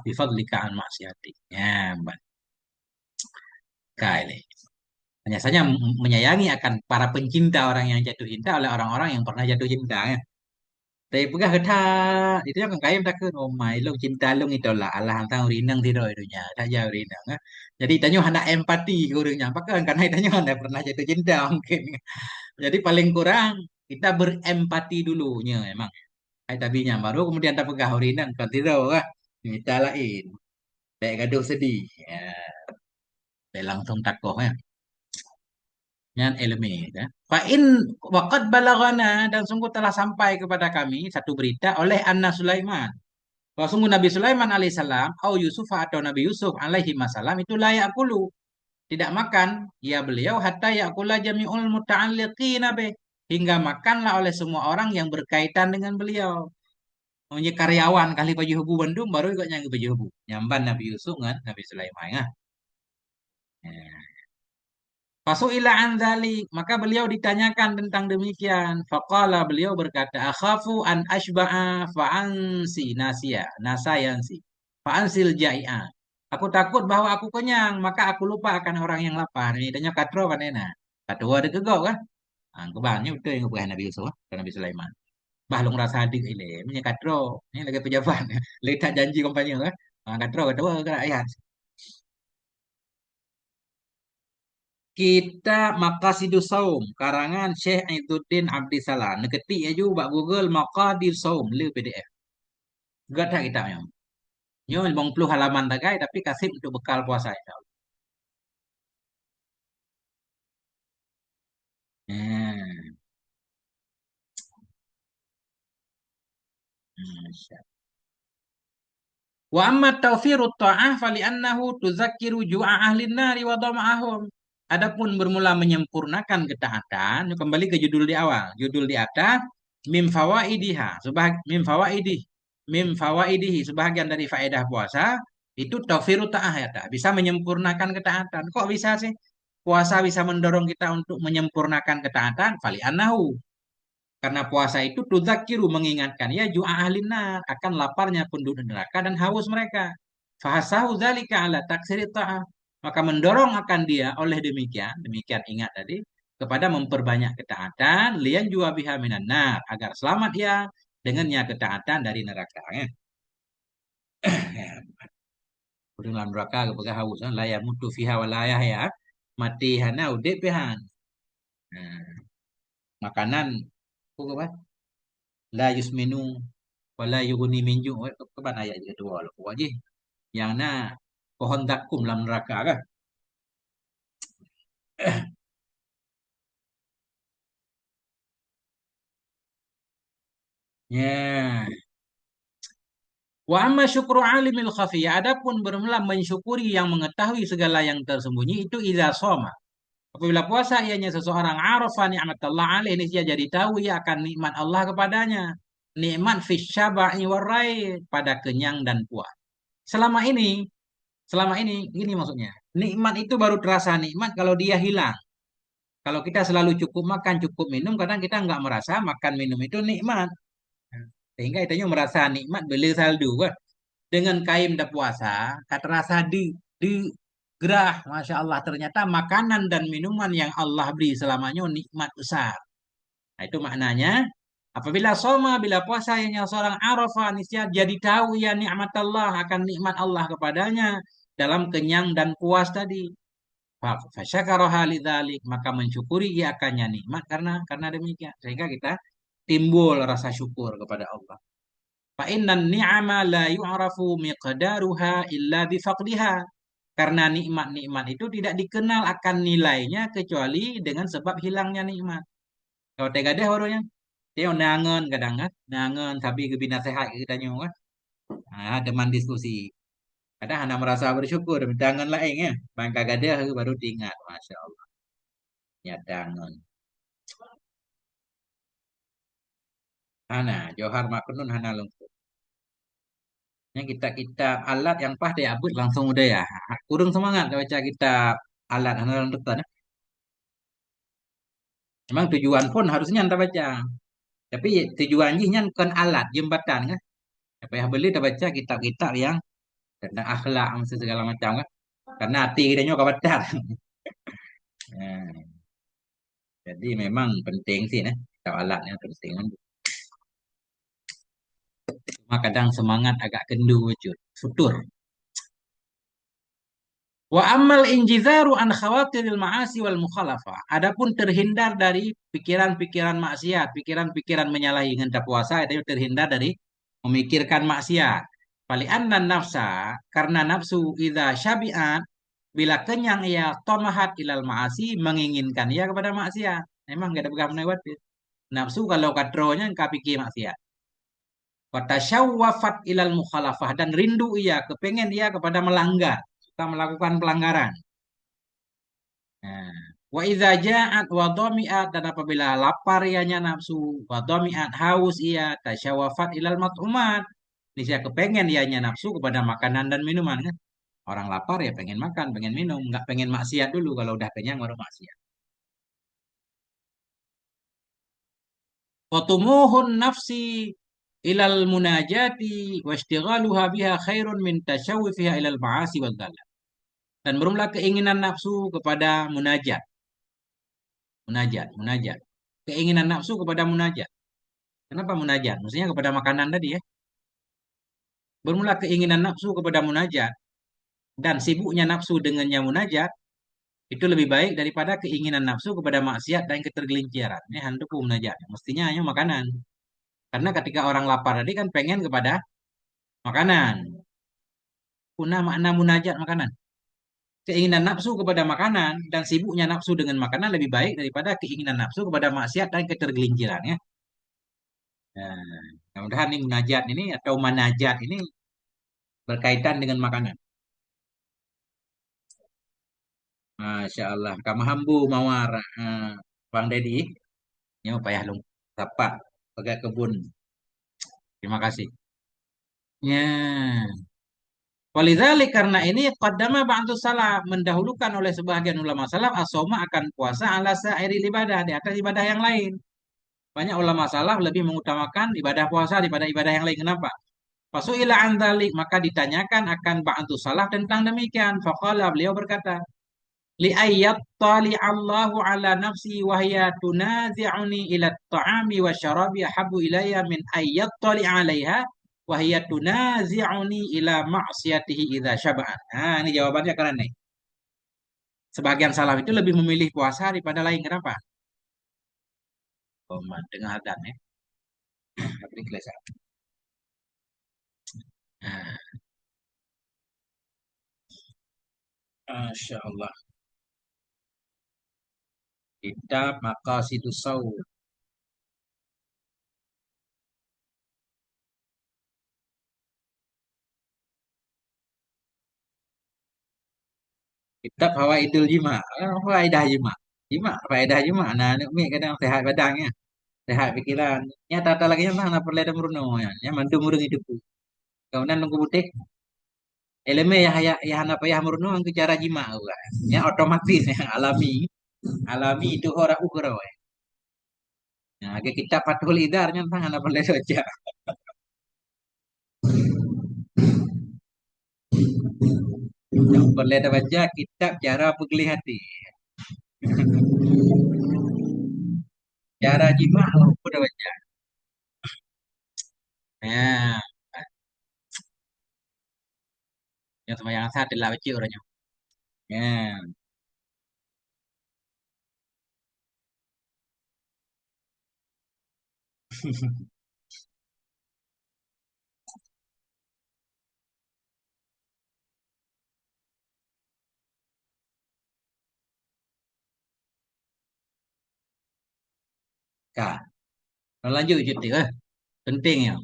Speaker 1: bifadlika an maksiatik. Ya, baik. Hanya saja menyayangi akan para pencinta orang yang jatuh cinta oleh orang-orang yang pernah jatuh cinta ya. Tapi pegah kata itu yang kaya tak ke oh my lo cinta lo itu lah Allah hantang rinang tidur itunya tak jauh rinang ya. Jadi tanya hendak empati ke orangnya apakah karena tanya hendak pernah jatuh cinta mungkin. Jadi paling kurang kita berempati dulunya emang. Hai tabinya baru kemudian tak pegah rinang kan tidur kan. Kita lain. Tak gaduh sedih. Ya, tak langsung takoh ya. Dengan ilmi ya. Fa'in waqad balagana dan sungguh telah sampai kepada kami satu berita oleh Anna Sulaiman. Bahwa sungguh Nabi Sulaiman alaihissalam atau Yusuf atau Nabi Yusuf alaihi masalam itu layak kulu. Tidak makan. Ya beliau hatta yakula jami'ul muta'alliqina bih. Hingga makanlah oleh semua orang yang berkaitan dengan beliau. Punya karyawan kali baju hubu Bandung baru ikut nyanggu baju hubu. Nyamban Nabi Yusuf kan Nabi Sulaiman ya. Fasu'ila an dzalik, maka beliau ditanyakan tentang demikian. Faqala beliau berkata, akhafu an ashba'a fa'ansi nasia, nasayansi. Fa'ansil jai'a. Aku takut bahwa aku kenyang, maka aku lupa akan orang yang lapar. Ini tanya katro kan enak. Katro ada kegau kan? Kebanyakan itu yang kebuahan Nabi Yusuf, Nabi Sulaiman. Bah long rasa adik ini, punya katro. Ini lagi pejabat. Lagi tak janji kompanya kan? Katro, katro, ke rakyat. Kita Maqasidus Saum karangan Syekh Izzuddin Abdissalam. Ketik aja bak Google Maqasidus Saum le PDF. Gak tak kita yang. Nyo 50 halaman tagai tapi kasih untuk bekal puasa insyaallah. Hmm. Masya. Wa amma tawfirut ta'ah fali annahu tuzakkiru ju'a ahlin nari wa dhama'ahum. Adapun bermula menyempurnakan ketaatan, kembali ke judul di awal. Judul di atas, mim fawaidiha, mim fawaidih, mim fawaidihi, sebahagian dari faedah puasa, itu tawfirut ta'ah ya tak? Bisa menyempurnakan ketaatan. Kok bisa sih? puasa bisa mendorong kita untuk menyempurnakan ketaatan, fali anahu. Karena puasa itu tudzakiru mengingatkan ya ju'a ahlin nar akan laparnya penduduk neraka dan haus mereka. Fahasahu dzalika ala taksiri ta'ah. Maka mendorong akan dia oleh demikian ingat tadi kepada memperbanyak ketaatan lian jua biha minan nar agar selamat ya dengannya ketaatan dari neraka. Ya. Udah dalam neraka kepada haus la ya mutu fiha walayah ya. Mati hana udep pihan. Nah, makanan apa? La yusminu wala yughni min ju'. Ke mana ayat kedua lah pokok je. Yang na pohon zakum dalam neraka kan. Ya. Wa amma syukru alimil khafiyah. Adapun bermula mensyukuri yang mengetahui segala yang tersembunyi itu idza shoma. Apabila puasa ianya seseorang arafa ni'mat Allah alaih ini dia jadi tahu ia akan nikmat Allah kepadanya. Nikmat fi syaba'i warai pada kenyang dan puas. Selama ini, selama ini gini maksudnya. Nikmat itu baru terasa nikmat kalau dia hilang. Kalau kita selalu cukup makan, cukup minum, kadang kita nggak merasa makan minum itu nikmat. Sehingga itanya merasa nikmat beli saldo kan. Dengan kaim dah puasa, kata rasa di gerah, masya Allah ternyata makanan dan minuman yang Allah beri selamanya nikmat besar. Nah, itu maknanya. Apabila soma, bila puasa yang seorang arafah, niscaya jadi tahu ya nikmat Allah akan nikmat Allah kepadanya dalam kenyang dan puas tadi. Fasyakara halidzalik maka mensyukuri ia akannya nikmat karena demikian sehingga kita timbul rasa syukur kepada Allah. Fa innan ni'ama la yu'rafu miqdaruha illa bifaqdiha. Karena nikmat-nikmat itu tidak dikenal akan nilainya kecuali dengan sebab hilangnya nikmat. Kalau tega deh orangnya, dia nangen kadang kan, nangen tapi kebina sehat kita nyoba. Ah, teman diskusi. Kadang anda merasa bersyukur, tangan lain ya. Bangka gadah baru diingat, masya Allah. Ya tangan. Hana, Johar Maknun Hana Lungkut. Ini kita alat yang pas dia abut langsung udah ya. Kurang semangat baca kita alat Hana Lungkut. Memang tujuan pun harusnya anda baca. Tapi tujuannya bukan alat, jembatan kan. Apa yang beli kita baca kitab-kitab yang tentang akhlak segala macam kan. Karena hati kita nyoba baca. Nah, jadi memang penting sih nah. Kitab alatnya penting kan. Cuma kadang semangat agak kendu wujud. Futur. Wa amal injizaru an khawatiril ma'asi wal mukhalafah. Adapun terhindar dari pikiran-pikiran maksiat, pikiran-pikiran menyalahi ngenta puasa itu terhindar dari memikirkan maksiat. Fali anna nafsa karena nafsu idza syabi'at bila kenyang ia tomahat ilal ma'asi menginginkan ia kepada maksiat. Memang gak ada pegang lewat. Nafsu kalau katronya engkau pikir maksiat. Watasyawwafat ilal mukhalafah dan rindu ia kepengen ia kepada melanggar, suka melakukan pelanggaran. Nah, wa idza ja'at wa dhami'at dan apabila lapar ianya nafsu, wa dhami'at haus ia tasyawafat ilal mat'umat. Dia kepengen ianya nafsu kepada makanan dan minuman kan. Orang lapar ya pengen makan, pengen minum, nggak pengen maksiat dulu kalau udah kenyang baru maksiat. Wa tumuhun nafsi ilal munajati wa ishtighaluha biha khairun min tashawwufiha ilal ma'asi wal dhalal. Dan berumlah keinginan nafsu kepada munajat. Munajat, munajat. Keinginan nafsu kepada munajat. Kenapa munajat? Maksudnya kepada makanan tadi ya. Bermula keinginan nafsu kepada munajat dan sibuknya nafsu dengannya munajat itu lebih baik daripada keinginan nafsu kepada maksiat dan ketergelinciran. Ini handuk munajat. Mestinya hanya makanan. Karena ketika orang lapar tadi kan pengen kepada makanan. Punah makna munajat makanan. Keinginan nafsu kepada makanan dan sibuknya nafsu dengan makanan lebih baik daripada keinginan nafsu kepada maksiat dan ketergelinciran ya. Nah, mudah-mudahan ini munajat ini atau manajat ini berkaitan dengan makanan. Masya Allah. Kamu hambu mawar Bang Dedi. Ya, payah lung. Tapak. Pakai kebun. Terima kasih. Ya. Walidzalik karena ini qaddama ba'du salaf mendahulukan oleh sebagian ulama salaf asoma akan puasa ala sa'iril ibadah di atas ibadah yang lain. Banyak ulama salaf lebih mengutamakan ibadah puasa daripada ibadah yang lain. Kenapa? Fasuila an dzalik maka ditanyakan akan ba'du salaf tentang demikian. Faqala beliau berkata, li ayyat tali Allahu ala nafsi wa hiya tunazi'uni ila at-ta'ami wa syarabi habu ilayya min ayyat tali 'alaiha wa hiya tunazi'uni ila ma'siyatihi idza syaba'at. Nah, ini jawabannya karena nih. Sebagian salaf itu lebih memilih puasa daripada lain. Kenapa? Oh, dengar adzan ya. Tapi kelihatan. Nah, Masya Allah. Kitab Maqasidus Shaum. Kitab Fawaidul Jima. Faedah Jima. Jima, faedah Jima. Nah, ini kadang sehat badannya, sehat pikiran. Ya, tata lagi yang mana perlu ada meruno ya. Ya, mantu murung hidupku. Kemudian nunggu putih. Elemen ya apa ya meruno ang cara jima kan. Ya, otomatis ya, alami. Alami itu orang ukra ya. Nah, kita Fathul Idar nya tang anak perlu saja. Yang perlu baca kitab cara pegeli hati. Cara jima perlu baca. Ya, yang sama yang satu lah baca orangnya. Ya. Kak, lanjut cuti. Penting ya.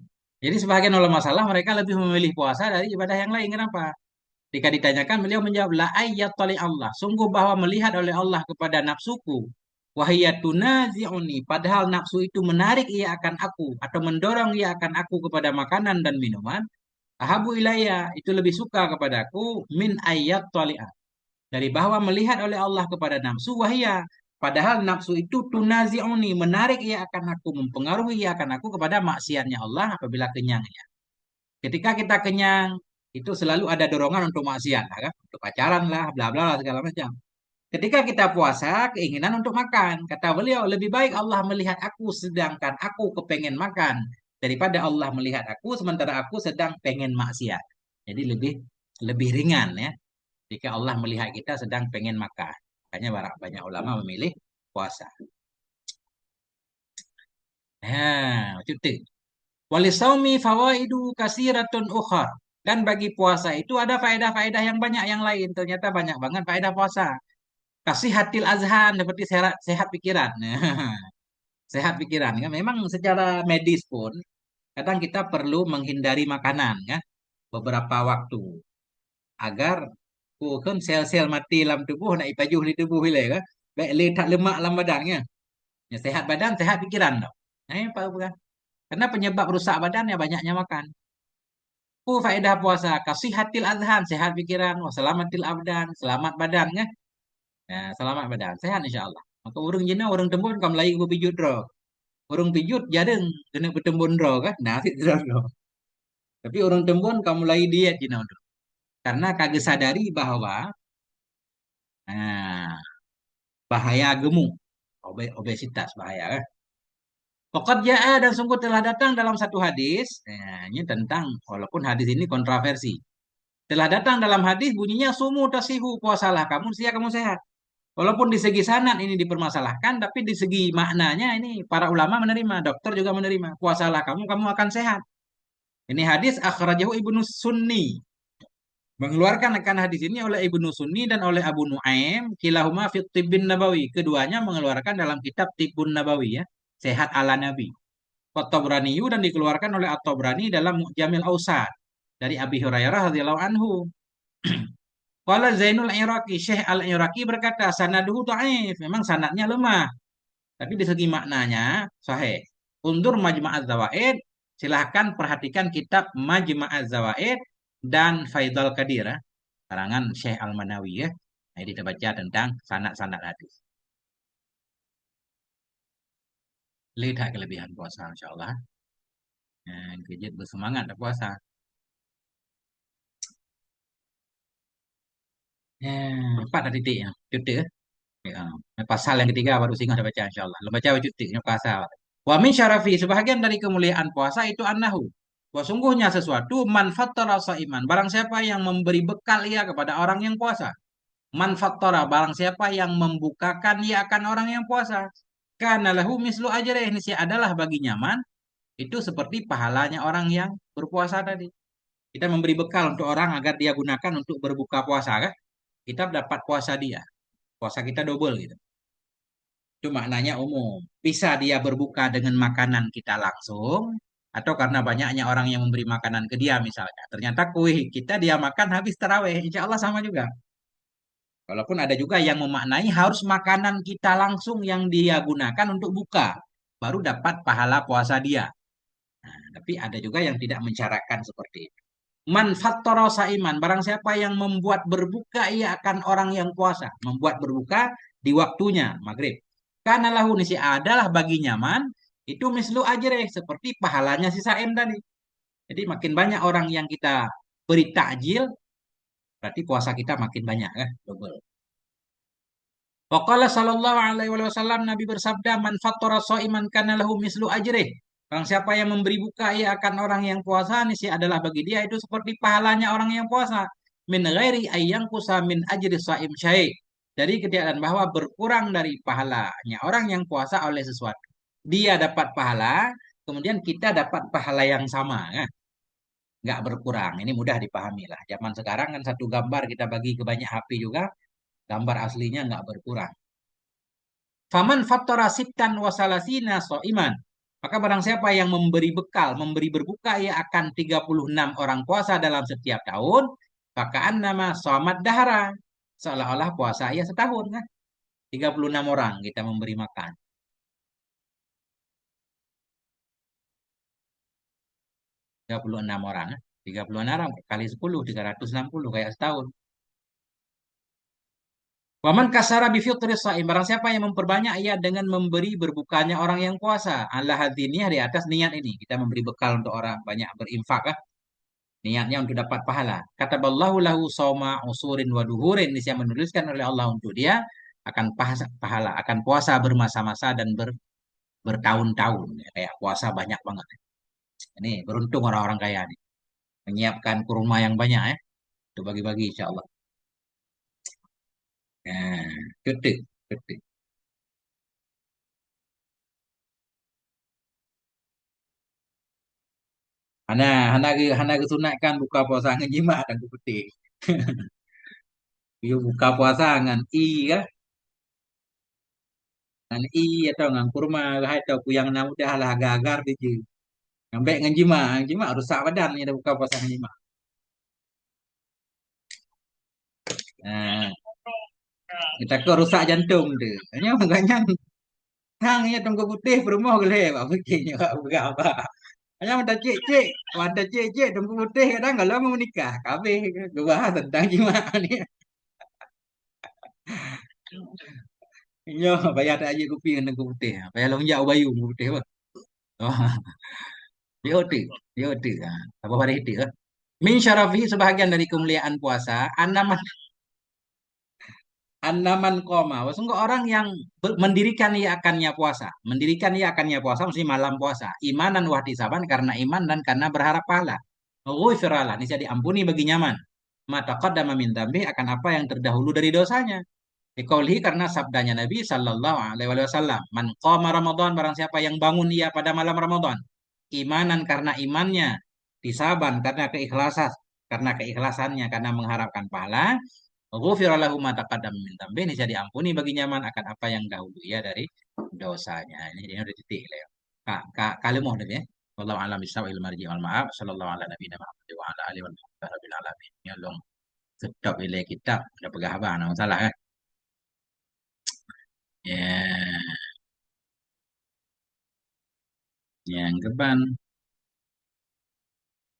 Speaker 1: Jadi sebagian ulama masalah mereka lebih memilih puasa dari ibadah yang lain. Kenapa? Ketika ditanyakan beliau menjawab la ayyatali Allah. Sungguh bahwa melihat oleh Allah kepada nafsuku. Wahiyatuna zi'uni. Padahal nafsu itu menarik ia akan aku. Atau mendorong ia akan aku kepada makanan dan minuman. Ahabu ilayya. Itu lebih suka kepadaku. Min ayat tali'ah. Dari bahwa melihat oleh Allah kepada nafsu. Wahiyah. Padahal nafsu itu tunazi'uni. Menarik ia akan aku. Mempengaruhi ia akan aku kepada maksiatnya Allah apabila kenyang. Ketika kita kenyang, itu selalu ada dorongan untuk maksiat, lah, kan? Untuk pacaran lah, bla bla lah, segala macam. Ketika kita puasa, keinginan untuk makan. Kata beliau, lebih baik Allah melihat aku sedangkan aku kepengen makan daripada Allah melihat aku sementara aku sedang pengen maksiat. Jadi lebih lebih ringan ya. Jika Allah melihat kita sedang pengen makan. Makanya banyak ulama memilih puasa. Nah, itu. Walisaumi fawaidu kasiratun ukhar. Dan bagi puasa itu ada faedah-faedah yang banyak yang lain. Ternyata banyak banget faedah puasa. Kasih hatil azhan seperti sehat, sehat pikiran. Sehat pikiran kan. Memang secara medis pun kadang kita perlu menghindari makanan kan beberapa waktu agar kan sel-sel mati dalam tubuh nak ipajuh di tubuh ile kan. Baik letak lemak dalam badannya. Ya, sehat badan, sehat pikiran dong. Nah, ini apa? Karena penyebab rusak badan ya banyaknya makan. Faedah puasa kasih hatil adhan sehat pikiran wa selamatil abdan selamat badannya ya, selamat badan sehat insya Allah maka urung jina urung tembun kam lain ku pijut ro urung pijut jadeng kena bertembun ro kan nah itu ro tapi urung tembun kamu lagi diet jina ro karena kagak sadari bahwa nah, bahaya gemuk obesitas bahaya kan Pokok jaa dan sungguh telah datang dalam satu hadis, ini tentang walaupun hadis ini kontroversi. Telah datang dalam hadis bunyinya sumu tasihu puasalah kamu siap kamu sehat. Walaupun di segi sanad ini dipermasalahkan, tapi di segi maknanya ini para ulama menerima, dokter juga menerima. Puasalah kamu, kamu akan sehat. Ini hadis akhrajahu Ibnu Sunni. Mengeluarkan akan hadis ini oleh Ibnu Sunni dan oleh Abu Nuaim, kilahuma fit tibbin nabawi. Keduanya mengeluarkan dalam kitab Tibbun Nabawi ya, sehat ala Nabi. At-Tabrani dan dikeluarkan oleh At-Tabrani dalam Mu'jamil Ausat dari Abi Hurairah radhiyallahu anhu. Qala Zainul Iraqi, Syekh Al-Iraqi berkata, sanaduhu dhaif, memang sanadnya lemah, tapi di segi maknanya sahih. Undur Majma'az Zawaid, silahkan perhatikan kitab Majma'az Zawaid dan Faidul Qadir, karangan Syekh Al-Manawi ya. Nah, kita baca tentang sanad-sanad hadis. Lihat kelebihan puasa, insya Allah. Nah, kejut bersemangat puasa. Ya, empat ada titiknya. Cuti ya. Ya. Pasal yang ketiga baru singgah ada baca insya Allah. Lo baca cutinya pasal. Wa min syarafi sebahagian dari kemuliaan puasa itu annahu. Wa sungguhnya sesuatu manfattara iman. Barang siapa yang memberi bekal ia kepada orang yang puasa. Manfattara barang siapa yang membukakan ia akan orang yang puasa. Kana lahu mislu ajrih ini sih adalah bagi nyaman itu seperti pahalanya orang yang berpuasa tadi. Kita memberi bekal untuk orang agar dia gunakan untuk berbuka puasa kan? Kita dapat puasa dia. Puasa kita double gitu. Itu maknanya umum. Bisa dia berbuka dengan makanan kita langsung, atau karena banyaknya orang yang memberi makanan ke dia misalnya. Ternyata kue kita dia makan habis taraweh, insya Allah sama juga. Walaupun ada juga yang memaknai harus makanan kita langsung yang dia gunakan untuk buka. Baru dapat pahala puasa dia. Nah, tapi ada juga yang tidak mensyaratkan seperti itu. Man fattara saiman, barang siapa yang membuat berbuka ia akan orang yang puasa, membuat berbuka di waktunya maghrib. Karena lahu nisi adalah bagi nyaman itu mislu ajreh seperti pahalanya si saim tadi. Jadi makin banyak orang yang kita beri takjil, berarti puasa kita makin banyak kan, double. Waqala sallallahu alaihi wasallam Nabi bersabda man fattara shaiman kana lahu mislu ajrih. Barang siapa yang memberi buka ia akan orang yang puasa nisi adalah bagi dia itu seperti pahalanya orang yang puasa. Min ghairi ayyang kusa min ajri shaim syai. Dari ketiadaan bahwa berkurang dari pahalanya orang yang puasa oleh sesuatu. Dia dapat pahala, kemudian kita dapat pahala yang sama kan? Nggak berkurang. Ini mudah dipahami lah. Zaman sekarang kan satu gambar kita bagi ke banyak HP juga, gambar aslinya nggak berkurang. Faman fattara sittan wasalasina iman. Maka barang siapa yang memberi bekal, memberi berbuka, ia akan 36 orang puasa dalam setiap tahun. Fakaan nama somat dahara. Seolah-olah puasa ia setahun kan. 36 orang kita memberi makan. 36 orang. 36 orang kali 10, 360 kayak setahun. Waman kasara bifitri saim. Barang siapa yang memperbanyak ia dengan memberi berbukanya orang yang puasa. Allah hadiniah di atas niat ini. Kita memberi bekal untuk orang banyak berinfak. Niatnya untuk dapat pahala. Kata Allahu lahu sawma usurin wa duhurin. Ini yang menuliskan oleh Allah untuk dia akan pahala, akan puasa bermasa-masa dan bertahun-tahun. Ya, kayak puasa banyak banget. Ini beruntung orang-orang kaya nih. Menyiapkan kurma yang banyak ya. Itu bagi-bagi insya Allah. Nah, ketik, ketik. Hana kesunatkan buka puasa dengan jima dan ketik. Yo buka puasa dengan i kan. Dengan i atau dengan kurma atau kuyang namu dah lah agar-agar dia. Sampai dengan jima rusak badan ni dah buka puasa dengan jima. Nah, kita ke rusak jantung tu. Hanya makanya hang ya tunggu putih berumah gele apa fikirnya berapa. Hanya mata cik tunggu putih kadang kalau mau menikah, kabeh gebahas tentang jima ni. Yo bayar tak aje kopi dengan tunggu putih. Bayar lonjak bayu tunggu putih apa. Oh, dia otik. Apa hari itu? Min syarafi sebahagian dari kemuliaan puasa, Anaman koma. Sungguh orang yang mendirikan ia akannya puasa. Mendirikan ia akannya puasa, mesti malam puasa. Imanan wahdisaban karena iman dan karena berharap pahala. Ghufirallah, ini diampuni bagi nyaman. Mata qaddama min dambi akan apa yang terdahulu dari dosanya. Dikaulihi karena sabdanya Nabi Sallallahu Alaihi Wasallam. Man qama Ramadan, barang siapa yang bangun ia pada malam Ramadan. Imanan karena imannya. Disaban karena keikhlasan. Karena keikhlasannya, karena mengharapkan pahala. Ghufira lahu ma taqaddama min dhanbi, ini jadi ampuni bagi nyaman akan apa yang dahulu ya dari dosanya. Ini udah titik ya. Kali mau deh ya. Wallahu a'lam bishawab marji wal ma'ab. Sallallahu ala nabiyina Muhammad wa ala alihi wa sahbihi rabbil alamin. Ya long tetap ile kitab udah pegah abang nah masalah kan. Ya, yang keban